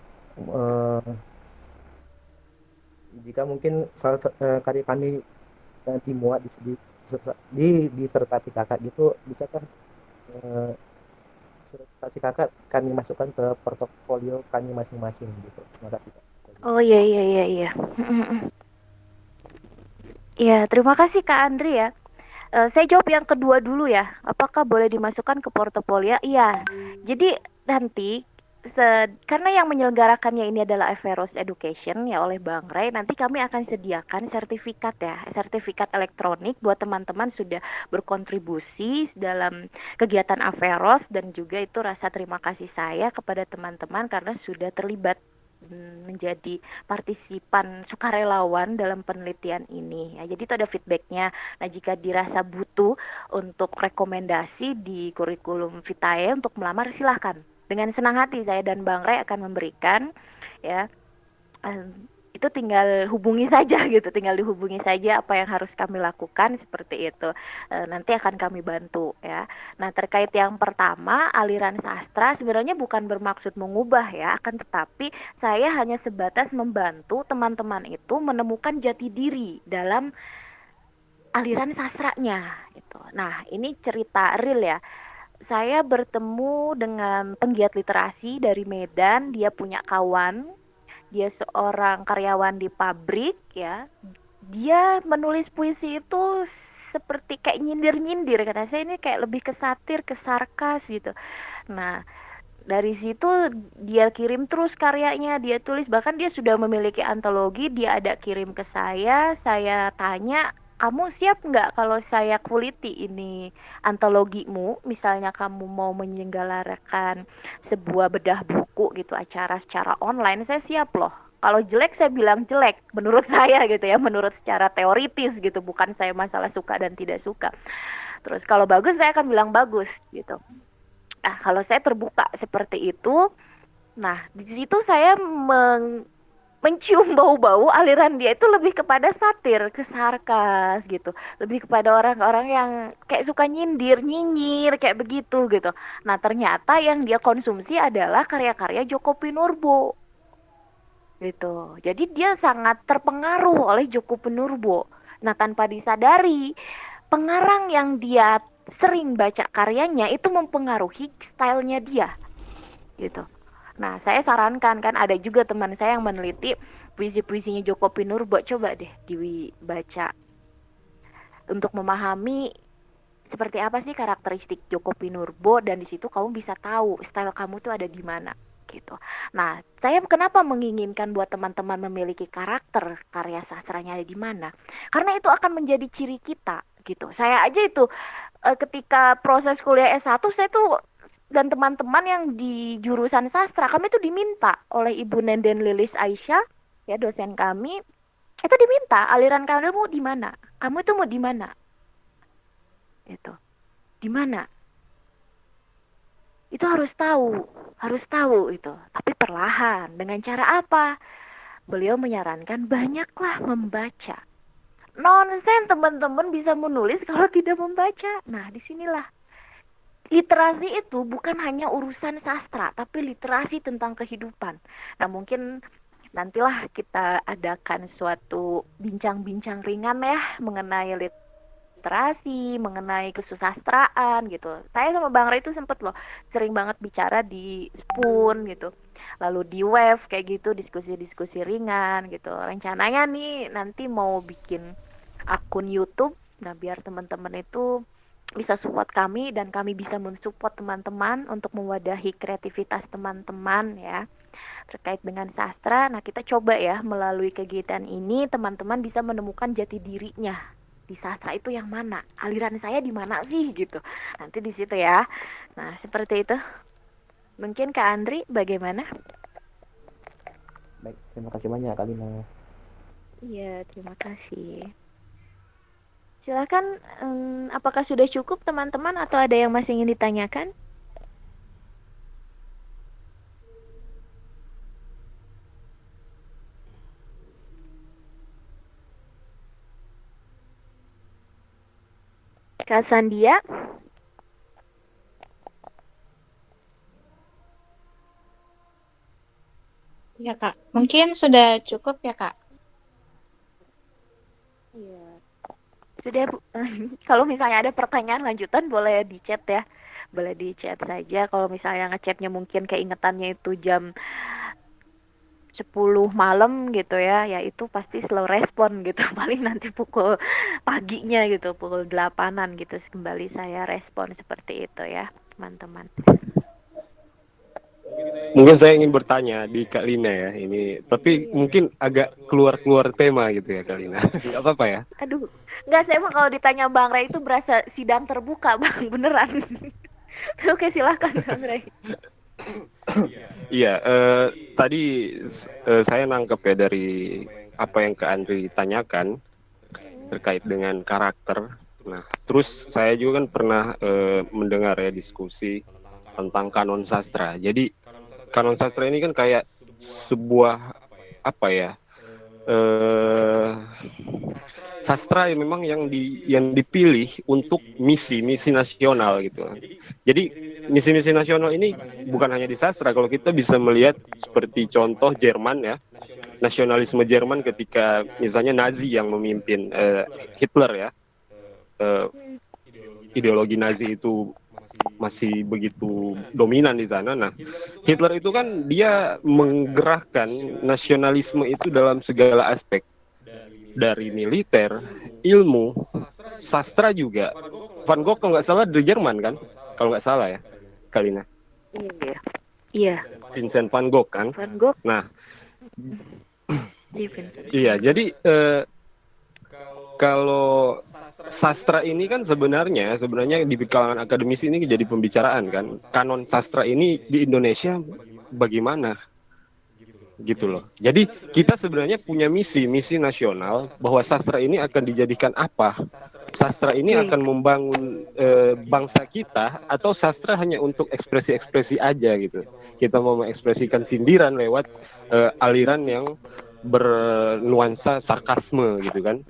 jika mungkin karya kami dimuat di disertasi Kakak gitu, bisakah disertasi Kakak kami masukkan ke portofolio kami masing-masing gitu? Terima kasih Kak. Oh iya. Iya, terima kasih Kak Andri ya. Saya jawab yang kedua dulu ya. Apakah boleh dimasukkan ke portofolio? Iya. Jadi nanti karena yang menyelenggarakannya ini adalah Averus Education ya oleh Bang Ray, nanti kami akan sediakan sertifikat ya, sertifikat elektronik buat teman-teman sudah berkontribusi dalam kegiatan Averus, dan juga itu rasa terima kasih saya kepada teman-teman karena sudah terlibat menjadi partisipan sukarelawan dalam penelitian ini ya. Jadi itu ada feedbacknya. Nah, jika dirasa butuh untuk rekomendasi di kurikulum vitae untuk melamar, silahkan, dengan senang hati saya dan Bang Ray akan memberikan ya. Itu tinggal hubungi saja gitu, tinggal dihubungi saja apa yang harus kami lakukan seperti itu. Nanti akan kami bantu ya. Nah, terkait yang pertama, aliran sastra sebenarnya bukan bermaksud mengubah ya, akan tetapi saya hanya sebatas membantu teman-teman itu menemukan jati diri dalam aliran sastranya gitu. Nah, ini cerita real ya. Saya bertemu dengan penggiat literasi dari Medan, dia punya kawan, dia seorang karyawan di pabrik ya. Dia menulis puisi itu seperti kayak nyindir-nyindir, kata saya ini kayak lebih ke satir, ke sarkas gitu. Nah, dari situ dia kirim terus karyanya, dia tulis, bahkan dia sudah memiliki antologi, dia ada kirim ke saya tanya, kamu siap nggak kalau saya kuliti ini antologimu, misalnya kamu mau menyelenggarakan sebuah bedah buku gitu, acara secara online, saya siap loh. Kalau jelek saya bilang jelek, menurut saya gitu ya, menurut secara teoritis gitu, bukan saya masalah suka dan tidak suka. Terus kalau bagus saya akan bilang bagus gitu. Nah, kalau saya terbuka seperti itu, nah di situ saya mencium bau-bau aliran dia itu lebih kepada satir, ke sarkas gitu, lebih kepada orang-orang yang kayak suka nyindir, nyinyir kayak begitu gitu. Nah ternyata yang dia konsumsi adalah karya-karya Djoko Pinurbo gitu. Jadi dia sangat terpengaruh oleh Djoko Pinurbo. Nah tanpa disadari, pengarang yang dia sering baca karyanya itu mempengaruhi stylenya dia gitu. Nah saya sarankan, kan ada juga teman saya yang meneliti puisi-puisinya Djoko Pinurbo, coba deh dibaca untuk memahami seperti apa sih karakteristik Djoko Pinurbo, dan di situ kamu bisa tahu style kamu tuh ada di mana gitu. Nah, saya kenapa menginginkan buat teman-teman memiliki karakter karya sastranya ada di mana? Karena itu akan menjadi ciri kita gitu. Saya aja itu ketika proses kuliah S1 saya tuh dan teman-teman yang di jurusan sastra, kami tuh diminta oleh Ibu Nenden Lilis Aisyah, ya dosen kami, itu diminta aliran kamu di mana? Kamu itu mau di mana? Itu. Di mana? Itu harus tahu itu. Tapi perlahan, dengan cara apa? Beliau menyarankan banyaklah membaca. Nonsen teman-teman bisa menulis kalau tidak membaca. Nah, disinilah literasi itu bukan hanya urusan sastra, tapi literasi tentang kehidupan. Nah, mungkin nantilah kita adakan suatu bincang-bincang ringan ya mengenai literasi, mengenai kesusastraan gitu. Saya sama Bang Ray itu sempet loh sering banget bicara di Spoon gitu, lalu di Wave kayak gitu, diskusi-diskusi ringan gitu. Rencananya nih nanti mau bikin akun YouTube, nah biar teman-teman itu bisa support kami dan kami bisa mensupport teman-teman untuk mewadahi kreativitas teman-teman ya terkait dengan sastra. Nah kita coba ya melalui kegiatan ini teman-teman bisa menemukan jati dirinya di sastra itu yang mana, aliran saya di mana sih gitu. Nanti di situ ya. Nah seperti itu. Mungkin Kak Andri bagaimana? Baik, terima kasih banyak Kak Lina. Iya, terima kasih. Silakan, apakah sudah cukup teman-teman atau ada yang masih ingin ditanyakan? Kak Sandia? Ya Kak, mungkin sudah cukup ya Kak? Iya. Sudah Bu. Kalau misalnya ada pertanyaan lanjutan boleh di chat ya. Boleh di chat saja. Kalau misalnya ngechatnya mungkin keingetannya itu jam 10 malam gitu ya, ya itu pasti slow respon gitu. Paling nanti pukul paginya gitu, pukul 8-an gitu kembali saya respon seperti itu ya, teman-teman. Mungkin saya ingin bertanya di Kak Lina ya ini, tapi mungkin agak keluar tema gitu ya Kak Lina. Nggak apa-apa ya? Aduh, nggak, saya mah kalau ditanya Bang Ray itu berasa sidang terbuka Bang, beneran. Oke silahkan Bang Ray. Iya, tadi saya nangkep ya dari apa yang Kak Andri tanyakan terkait dengan karakter. Nah, terus saya juga kan pernah mendengar ya diskusi tentang kanon sastra. Jadi kanon sastra ini kan kayak sebuah apa ya? Sastra yang memang yang dipilih untuk misi nasional gitu. Jadi misi nasional ini bukan hanya di sastra. Kalau kita bisa melihat seperti contoh Jerman ya, nasionalisme Jerman ketika misalnya Nazi yang memimpin Hitler ya, ideologi Nazi itu masih begitu dominan di sana. Nah, Hitler itu kan dia menggerakkan nasionalisme itu dalam segala aspek. Dari militer, ilmu, sastra juga. Van Gogh kalau nggak salah dari Jerman kan? Kalau nggak salah ya, Kak Lina. Iya. Iya, Vincent van Gogh kan. Van Gogh. Nah, Iya, Vincent. iya, jadi kalau sastra ini kan sebenarnya di kalangan akademis ini jadi pembicaraan kan. Kanon sastra ini di Indonesia bagaimana? Gitu loh. Jadi kita sebenarnya punya misi nasional bahwa sastra ini akan dijadikan apa? Sastra ini akan membangun bangsa kita atau sastra hanya untuk ekspresi-ekspresi aja gitu. Kita mau mengekspresikan sindiran lewat aliran yang bernuansa sarkasme gitu kan.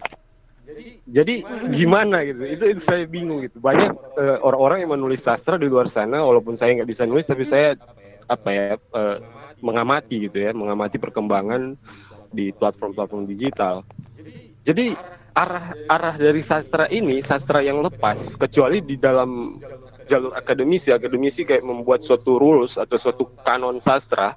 Jadi gimana gitu? Itu saya bingung gitu. Banyak orang-orang yang menulis sastra di luar sana, walaupun saya nggak bisa nulis, tapi saya mengamati gitu ya, mengamati perkembangan di platform-platform digital. Jadi arah dari sastra ini, sastra yang lepas, kecuali di dalam jalur akademisi kayak membuat suatu rules atau suatu kanon sastra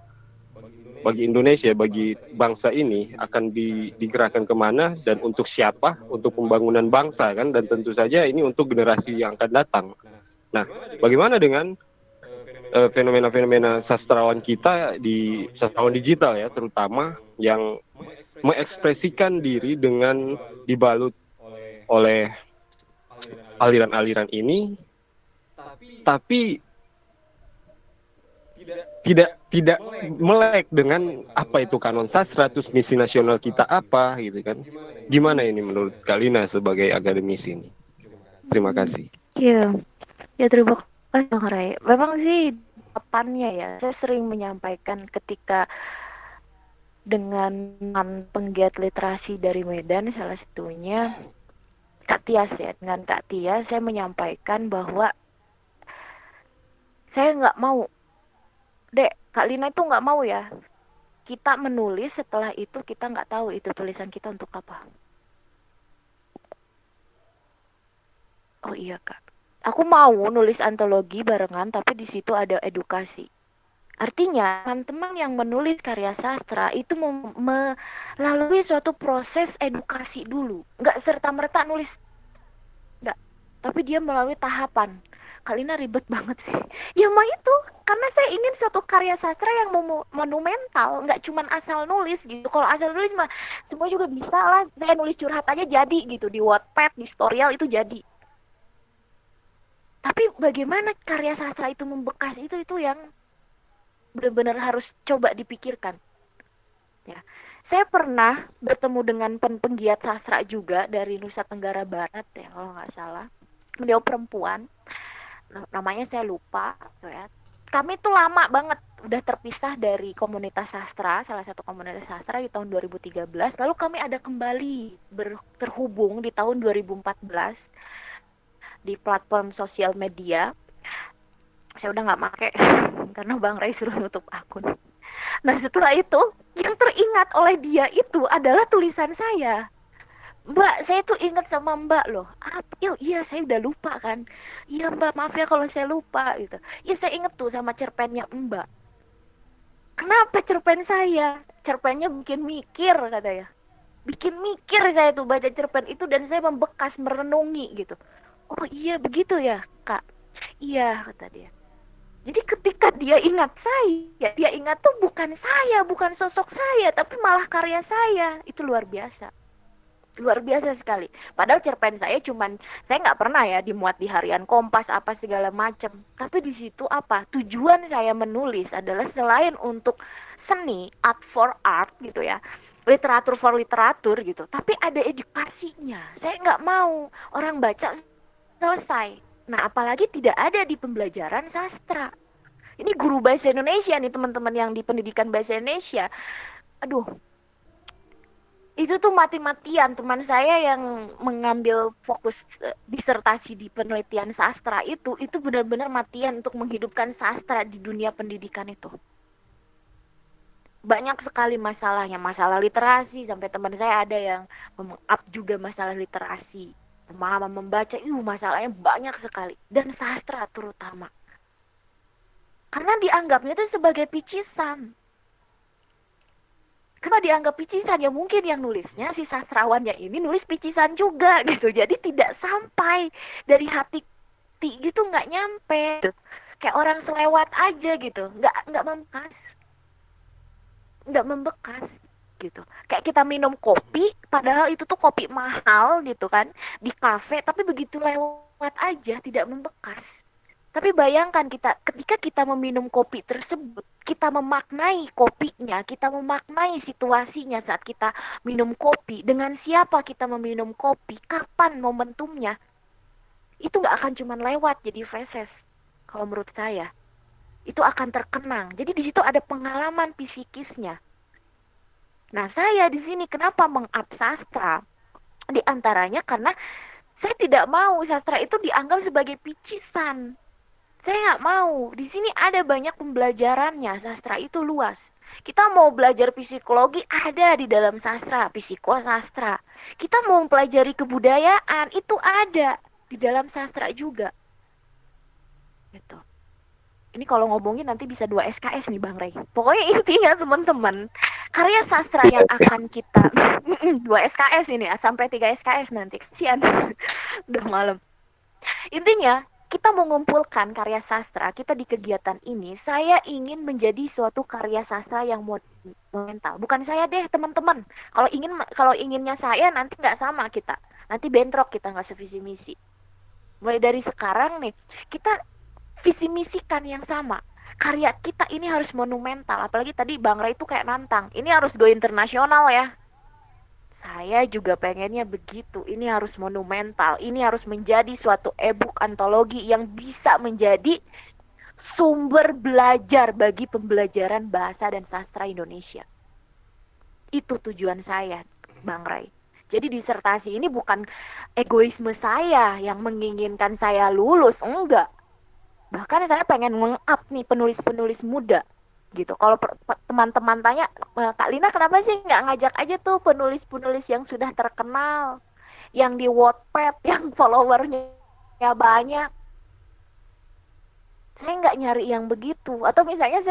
bagi Indonesia, bagi bangsa ini akan digerakkan kemana dan untuk siapa, untuk pembangunan bangsa kan, dan tentu saja ini untuk generasi yang akan datang. Nah, bagaimana dengan fenomena-fenomena sastrawan kita di sastrawan digital ya, terutama yang mengekspresikan diri dengan dibalut oleh aliran-aliran ini, tapi tidak melek dengan apa itu kanon sastra, terus misi nasional kita apa gitu kan. Gimana ini menurut Kalina sebagai akademisi ini? Terima kasih. Iya, ya terima kasih Bang Ray. Memang sih depannya ya, saya sering menyampaikan ketika dengan penggiat literasi dari Medan, salah satunya Kak Tias ya, dengan Kak Tias saya menyampaikan bahwa saya nggak mau, Dek, Kak Lina itu nggak mau ya kita menulis setelah itu kita nggak tahu itu tulisan kita untuk apa. Oh iya Kak, aku mau nulis antologi barengan tapi di situ ada edukasi. Artinya teman-teman yang menulis karya sastra itu melalui suatu proses edukasi dulu, nggak serta-merta nulis, nggak, tapi dia melalui tahapan. Kalina ribet banget sih. Ya mah itu, karena saya ingin suatu karya sastra yang monumental, nggak cuman asal nulis gitu. Kalau asal nulis mah semua juga bisa lah. Saya nulis curhat aja jadi gitu di Wattpad, di Storyal itu jadi. Tapi bagaimana karya sastra itu membekas itu yang benar-benar harus coba dipikirkan. Ya, saya pernah bertemu dengan penggiat sastra juga dari Nusa Tenggara Barat ya kalau nggak salah. Beliau perempuan. Namanya saya lupa ya. Kami tuh lama banget udah terpisah dari komunitas sastra, salah satu komunitas sastra di tahun 2013, lalu kami ada kembali terhubung di tahun 2014 di platform sosial media. Saya udah nggak pakai karena Bang Ray suruh nutup akun. Nah setelah itu yang teringat oleh dia itu adalah tulisan saya. Mbak, saya tuh ingat sama Mbak loh. Iya, saya udah lupa kan. Iya Mbak, maaf ya kalau saya lupa gitu. Iya, saya inget tuh sama cerpennya Mbak. Kenapa cerpen saya? Cerpennya bikin mikir katanya. Bikin mikir saya tuh baca cerpen itu dan saya membekas merenungi gitu. Oh iya begitu ya Kak. Iya kata dia. Jadi ketika dia ingat saya, dia ingat tuh bukan saya, bukan sosok saya, tapi malah karya saya. Itu luar biasa. Luar biasa sekali. Padahal cerpen saya saya nggak pernah ya dimuat di harian Kompas apa segala macam. Tapi di situ apa? Tujuan saya menulis adalah selain untuk seni, art for art gitu ya, literatur for literatur gitu. Tapi ada edukasinya. Saya nggak mau orang baca selesai. Nah, apalagi tidak ada di pembelajaran sastra. Ini guru bahasa Indonesia nih teman-teman yang di pendidikan bahasa Indonesia. Aduh. Itu tuh mati-matian teman saya yang mengambil fokus disertasi di penelitian sastra itu benar-benar matian untuk menghidupkan sastra di dunia pendidikan itu. Banyak sekali masalahnya, masalah literasi, sampai teman saya ada yang meng-up juga masalah literasi, pemahaman membaca, masalahnya banyak sekali, dan sastra terutama. Karena dianggapnya itu sebagai picisan. Karena dianggap picisan, ya mungkin yang nulisnya si sastrawannya ini nulis picisan juga gitu. Jadi tidak sampai dari hati gitu, nggak nyampe. kayak orang selewat aja gitu, nggak membekas gitu. Kayak kita minum kopi, padahal itu tuh kopi mahal gitu kan di kafe, tapi begitu lewat aja tidak membekas. Tapi bayangkan ketika kita meminum kopi tersebut, kita memaknai kopinya, kita memaknai situasinya saat kita minum kopi, dengan siapa kita meminum kopi, kapan momentumnya, itu nggak akan cuma lewat jadi feses. Kalau menurut saya, itu akan terkenang. Jadi di situ ada pengalaman psikisnya. Nah, saya di sini kenapa meng-up sastra? Di antaranya karena saya tidak mau sastra itu dianggap sebagai picisan. Saya nggak mau. Di sini ada banyak pembelajarannya. Sastra itu luas. Kita mau belajar psikologi ada di dalam sastra, psikosastra. Kita mau mempelajari kebudayaan itu ada di dalam sastra juga. Gitu. Ini kalau ngomongin nanti bisa 2 SKS nih Bang Rey. Pokoknya intinya teman-teman, karya sastra yang akan kita 2 SKS ini sampai 3 SKS nanti. Kasihan. Udah malam. Intinya kita mengumpulkan karya sastra kita di kegiatan ini. Saya ingin menjadi suatu karya sastra yang monumental. Bukan saya deh teman-teman. Kalau inginnya saya nanti nggak sama kita. Nanti bentrok kita nggak sevisi misi. Mulai dari sekarang nih kita visi misikan yang sama. Karya kita ini harus monumental. Apalagi tadi Bang Ray itu kayak nantang. Ini harus go internasional ya. Saya juga pengennya begitu. Ini harus monumental. Ini harus menjadi suatu e-book antologi yang bisa menjadi sumber belajar bagi pembelajaran bahasa dan sastra Indonesia. Itu tujuan saya, Bang Ray. Jadi disertasi ini bukan egoisme saya yang menginginkan saya lulus, enggak. Bahkan saya pengen meng-up nih penulis-penulis muda gitu. Kalau teman-teman tanya, Kak Lina kenapa sih nggak ngajak aja tuh penulis-penulis yang sudah terkenal, yang di Wattpad, yang followernya banyak. Saya nggak nyari yang begitu. Atau misalnya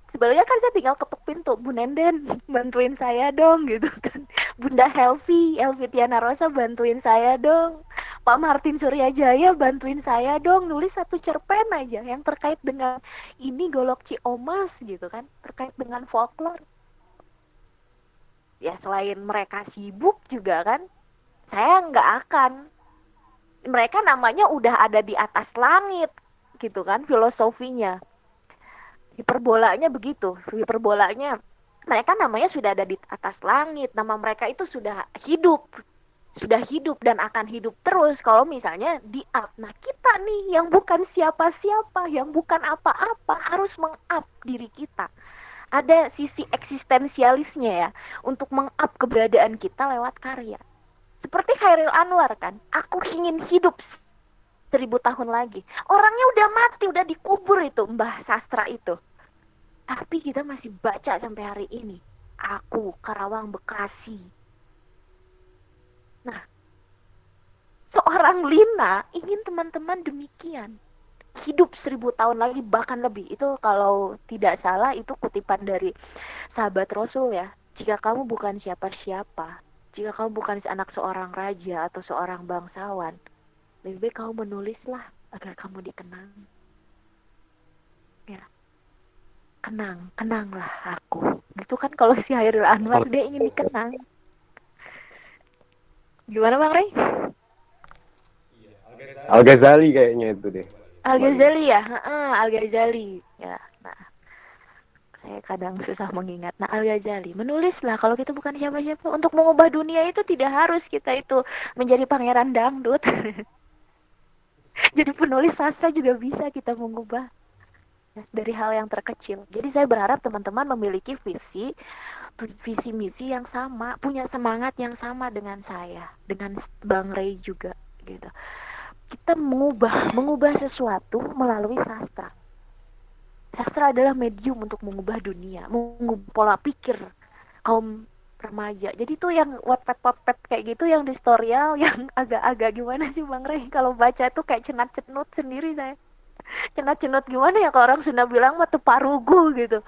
sebenarnya kan saya tinggal ketuk pintu, Bu Nenden bantuin saya dong gitu kan. Bunda Helvi Tiana Rosa bantuin saya dong. Pak Martin Suryajaya bantuin saya dong nulis 1 cerpen aja yang terkait dengan ini Golok Ciomas gitu kan, terkait dengan folklore. Ya selain mereka sibuk juga kan, saya nggak akan. Mereka namanya udah ada di atas langit gitu kan filosofinya. Hiperbolanya begitu, hiperbolanya mereka namanya sudah ada di atas langit, nama mereka itu sudah hidup dan akan hidup terus kalau misalnya di-up. Nah kita nih yang bukan siapa-siapa, yang bukan apa-apa harus meng-up diri kita. Ada sisi eksistensialisnya ya untuk meng-up keberadaan kita lewat karya. Seperti Chairil Anwar kan, aku ingin hidup 1000 tahun lagi. Orangnya udah mati, udah dikubur itu Mbah Sastra itu. Tapi kita masih baca sampai hari ini. Aku, Karawang, Bekasi. Nah, seorang Lina ingin teman-teman demikian. Hidup 1000 tahun lagi, bahkan lebih. Itu kalau tidak salah, itu kutipan dari sahabat Rasul ya. Jika kamu bukan siapa-siapa, jika kamu bukan anak seorang raja atau seorang bangsawan, lebih baik kamu menulislah agar kamu dikenang. Ya. Kenanglah aku. Gitu kan kalau si Chairil Anwar dia ingin dikenang. Gimana Bang Ray? Al-Ghazali kayaknya itu deh. Al-Ghazali ya? Al-Ghazali. Ya, nah. Saya kadang susah mengingat. Nah, Al-Ghazali, menulislah kalau kita bukan siapa-siapa. Untuk mengubah dunia itu tidak harus kita itu menjadi pangeran dangdut. Jadi penulis sastra juga bisa kita mengubah dari hal yang terkecil. Jadi saya berharap teman-teman memiliki visi misi yang sama, punya semangat yang sama dengan saya, dengan Bang Ray juga gitu. Kita mengubah sesuatu melalui sastra. Sastra adalah medium untuk mengubah dunia, mengubah pola pikir kaum remaja. Jadi tuh yang Wattpad kayak gitu, yang historial, yang agak-agak gimana sih Bang Ray? Kalau baca tuh kayak cenat-cenut sendiri saya. Cenat-cenut gimana ya kalau orang Sunda bilang mah teparugu gitu.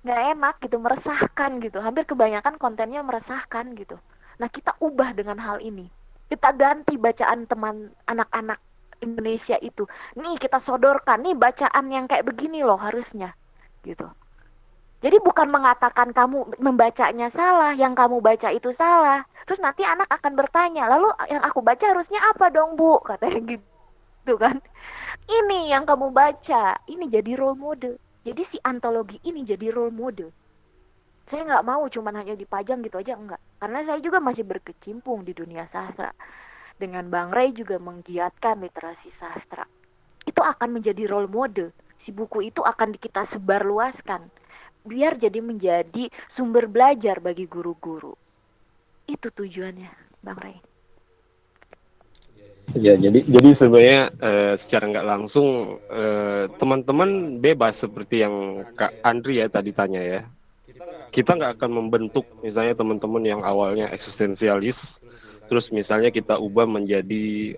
Nggak enak gitu, meresahkan gitu. Hampir kebanyakan kontennya meresahkan gitu. Nah kita ubah dengan hal ini. Kita ganti bacaan teman anak-anak Indonesia itu. Nih kita sodorkan, nih bacaan yang kayak begini loh harusnya, gitu. Jadi bukan mengatakan kamu membacanya salah, yang kamu baca itu salah. Terus nanti anak akan bertanya, lalu yang aku baca harusnya apa dong Bu? Katanya gitu kan. Ini yang kamu baca, ini jadi role model. Jadi si antologi ini jadi role model. Saya nggak mau cuman hanya dipajang gitu aja, enggak. Karena saya juga masih berkecimpung di dunia sastra. Dengan Bang Ray juga menggiatkan literasi sastra. Itu akan menjadi role model. Si buku itu akan kita sebarluaskan. Biar jadi menjadi sumber belajar bagi guru-guru. Itu tujuannya, Bang Ray. Ya, jadi sebenarnya secara nggak langsung teman-teman bebas seperti yang Kak Andri ya tadi tanya ya. Kita nggak akan membentuk misalnya teman-teman yang awalnya eksistensialis, terus misalnya kita ubah menjadi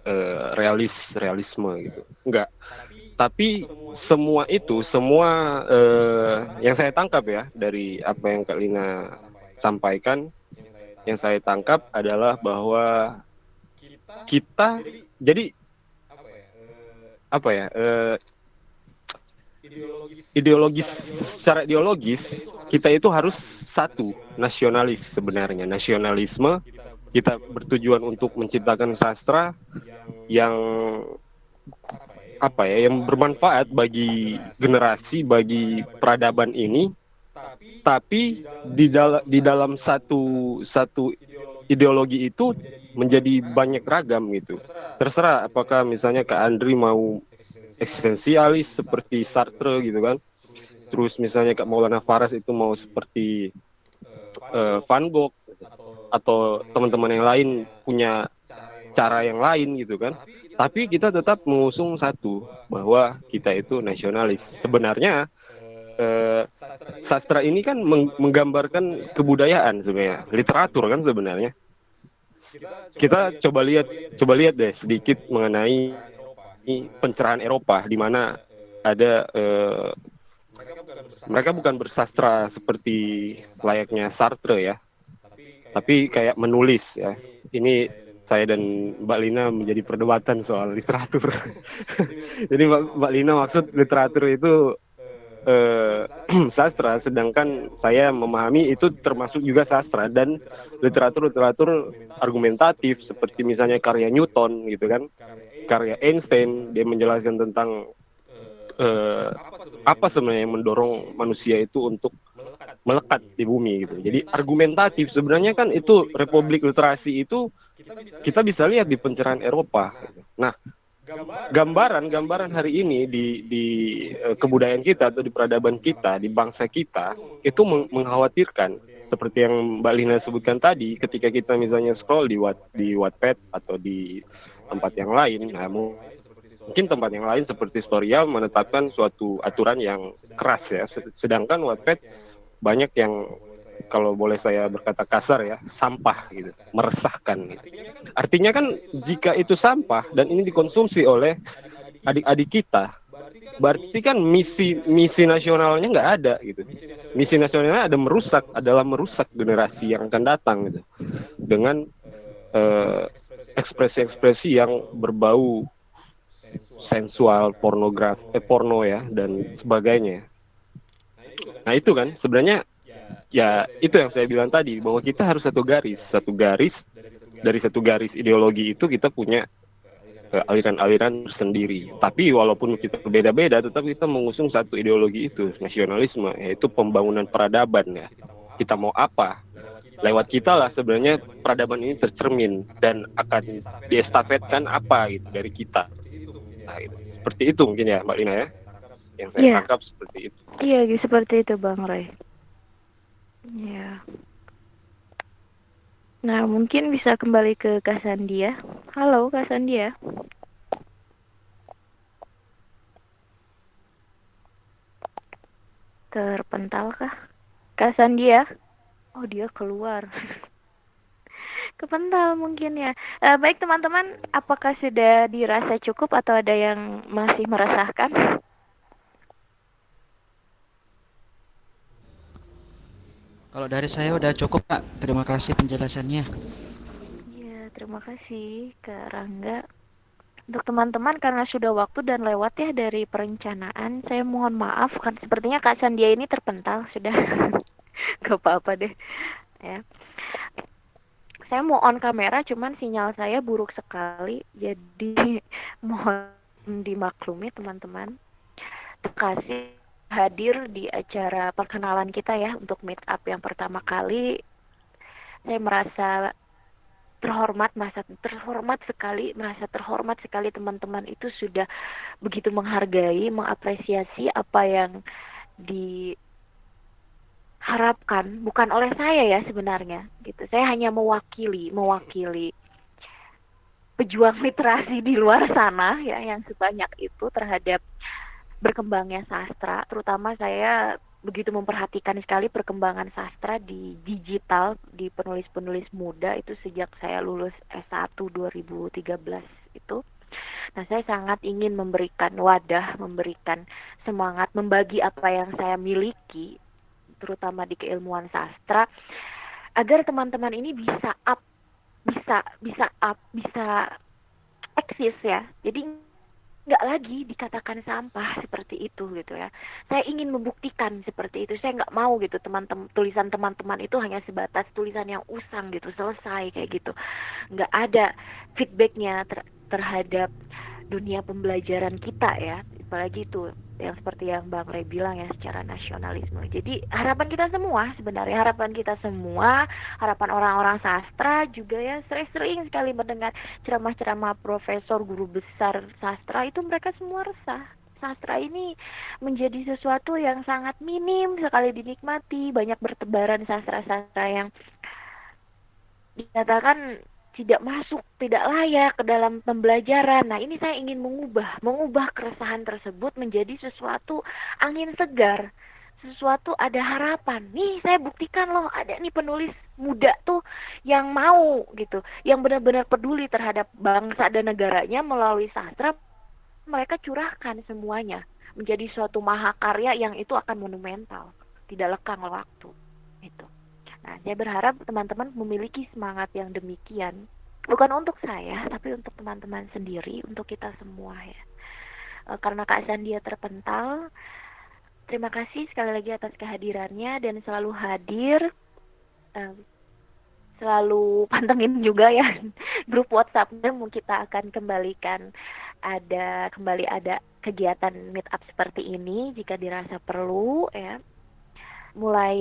realisme gitu. Enggak. Tapi semua yang saya tangkap ya dari apa yang Kak Lina sampaikan, yang saya tangkap adalah bahwa kita jadi secara ideologis kita itu harus satu, nasionalis sebenarnya. Nasionalisme, kita bertujuan untuk menciptakan sastra yang yang bermanfaat bagi generasi, bagi peradaban ini, tapi di dalam satu ideologi itu menjadi banyak ragam gitu. Terserah apakah misalnya Kak Andri mau eksistensialis seperti Sartre gitu kan. Terus misalnya Kak Maulana Faras itu mau seperti Van Gogh, atau teman-teman yang lain punya cara yang lain gitu kan. Tapi kita tetap mengusung satu, bahwa kita itu nasionalis. Sebenarnya sastra ini kan menggambarkan kebudayaan sebenarnya, literatur kan sebenarnya. Kita coba lihat deh sedikit mengenai pencerahan Eropa, di mana ada mereka bukan bersastra seperti layaknya Sartre ya, tapi kayak menulis ya. Ini saya dan Mbak Lina menjadi perdebatan soal literatur. Jadi Mbak Lina maksud literatur itu sastra, sedangkan saya memahami itu termasuk juga sastra, dan literatur argumentatif seperti misalnya karya Newton gitu kan, karya Einstein, dia menjelaskan tentang apa sebenarnya yang mendorong manusia itu untuk melekat di bumi gitu. Jadi argumentatif sebenarnya kan itu Republik Literasi itu kita bisa lihat di pencerahan Eropa. Nah, gambaran hari ini di kebudayaan kita atau di peradaban kita, di bangsa kita itu mengkhawatirkan, seperti yang Mbak Lina sebutkan tadi, ketika kita misalnya scroll di Wattpad atau di tempat yang lain. Nah, mungkin tempat yang lain seperti Storyal menetapkan suatu aturan yang keras ya, sedangkan Wattpad banyak yang, kalau boleh saya berkata kasar ya, sampah gitu, meresahkan gitu. Artinya kan jika itu sampah dan ini dikonsumsi oleh adik-adik kita, berarti kan misi nasionalnya nggak ada gitu. Misi nasionalnya adalah merusak generasi yang akan datang gitu, dengan ekspresi-ekspresi yang berbau sensual, porno ya, dan sebagainya. Nah itu kan sebenarnya ya, itu yang saya bilang tadi, bahwa kita harus satu garis dari satu garis ideologi itu kita punya aliran-aliran sendiri. Tapi walaupun kita berbeda-beda, tetap kita mengusung satu ideologi itu, nasionalisme, yaitu pembangunan peradaban ya. Kita mau apa? Lewat kita lah sebenarnya peradaban ini tercermin dan akan diestafetkan apa gitu dari kita. Nah, itu. Seperti itu mungkin ya Mbak Lina ya, yang saya tangkap seperti itu. Iya, seperti itu Bang Ray. Ya. Nah, mungkin bisa kembali ke Kak Sandia. Halo Kak Sandia. Terpental kah? Kak Sandia? Oh, dia keluar. Kepental mungkin ya. Baik teman-teman, apakah sudah dirasa cukup atau ada yang masih meresahkan? Kalau dari saya udah cukup Kak, terima kasih penjelasannya. Iya, terima kasih Kak Rangga. Untuk teman-teman karena sudah waktu dan lewat ya dari perencanaan, saya mohon maaf kan sepertinya Kak Sandia ini terpental sudah. Gak apa-apa deh ya. Saya mau on kamera cuman sinyal saya buruk sekali, jadi mohon dimaklumi teman-teman. Terima kasih hadir di acara perkenalan kita ya untuk meet up yang pertama kali. Saya merasa merasa terhormat sekali teman-teman itu sudah begitu menghargai, mengapresiasi apa yang diharapkan bukan oleh saya ya sebenarnya gitu. Saya hanya mewakili pejuang literasi di luar sana ya yang sebanyak itu terhadap berkembangnya sastra, terutama saya begitu memperhatikan sekali perkembangan sastra di digital, di penulis-penulis muda itu sejak saya lulus S1 2013 itu. Nah, saya sangat ingin memberikan wadah, memberikan semangat, membagi apa yang saya miliki, terutama di keilmuan sastra, agar teman-teman ini bisa eksis ya. Jadi nggak lagi dikatakan sampah seperti itu gitu ya. Saya ingin membuktikan seperti itu. Saya nggak mau gitu tulisan teman-teman itu hanya sebatas tulisan yang usang gitu, selesai kayak gitu. Nggak ada feedbacknya terhadap dunia pembelajaran kita ya. Apalagi itu yang seperti yang Bang Ray bilang ya, secara nasionalisme. Jadi harapan kita semua sebenarnya, harapan orang-orang sastra juga ya, sering sekali mendengar ceramah-ceramah profesor guru besar sastra itu mereka semua resah. Sastra ini menjadi sesuatu yang sangat minim sekali dinikmati, banyak bertebaran sastra-sastra yang dinyatakan tidak masuk, tidak layak ke dalam pembelajaran. Nah, ini saya ingin mengubah keresahan tersebut menjadi sesuatu angin segar, sesuatu ada harapan. Nih, saya buktikan loh, ada nih penulis muda tuh yang mau gitu, yang benar-benar peduli terhadap bangsa dan negaranya melalui sastra. Mereka curahkan semuanya menjadi suatu mahakarya yang itu akan monumental, tidak lekang waktu. Itu. Nah, saya berharap teman-teman memiliki semangat yang demikian. Bukan untuk saya, tapi untuk teman-teman sendiri, untuk kita semua ya. Karena Kak Sandia terpental, terima kasih sekali lagi atas kehadirannya dan selalu hadir. Selalu pantengin juga ya grup WhatsApp-nya. Kita akan kembalikan kembali ada kegiatan meet up seperti ini jika dirasa perlu ya. Mulai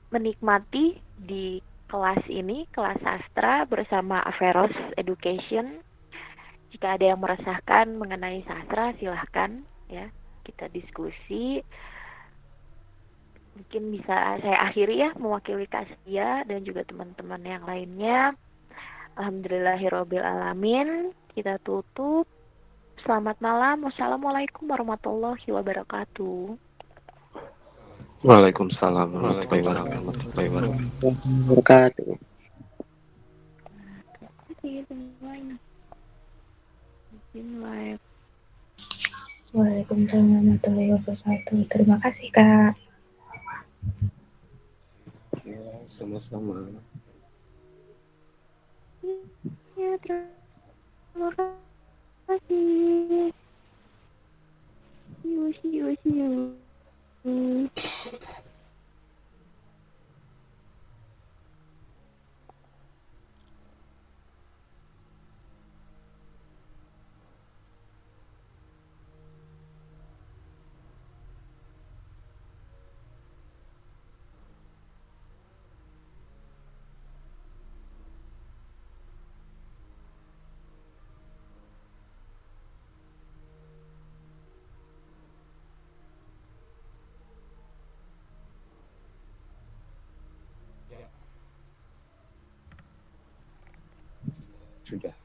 menikmati di kelas ini, kelas sastra bersama Averroes Education. Jika ada yang meresahkan mengenai sastra, silahkan ya, kita diskusi. Mungkin bisa saya akhiri ya, mewakili Kak Setia dan juga teman-teman yang lainnya. Alhamdulillahirabbil alamin. Kita tutup. Selamat malam. Wassalamualaikum warahmatullahi wabarakatuh. Waalaikumsalam warahmatullahi wabarakatuh. Waalaikumsalam warahmatullahi wabarakatuh. Terima kasih Kak. Ya, sama-sama. Ya, terima kasih. See you. Sudah.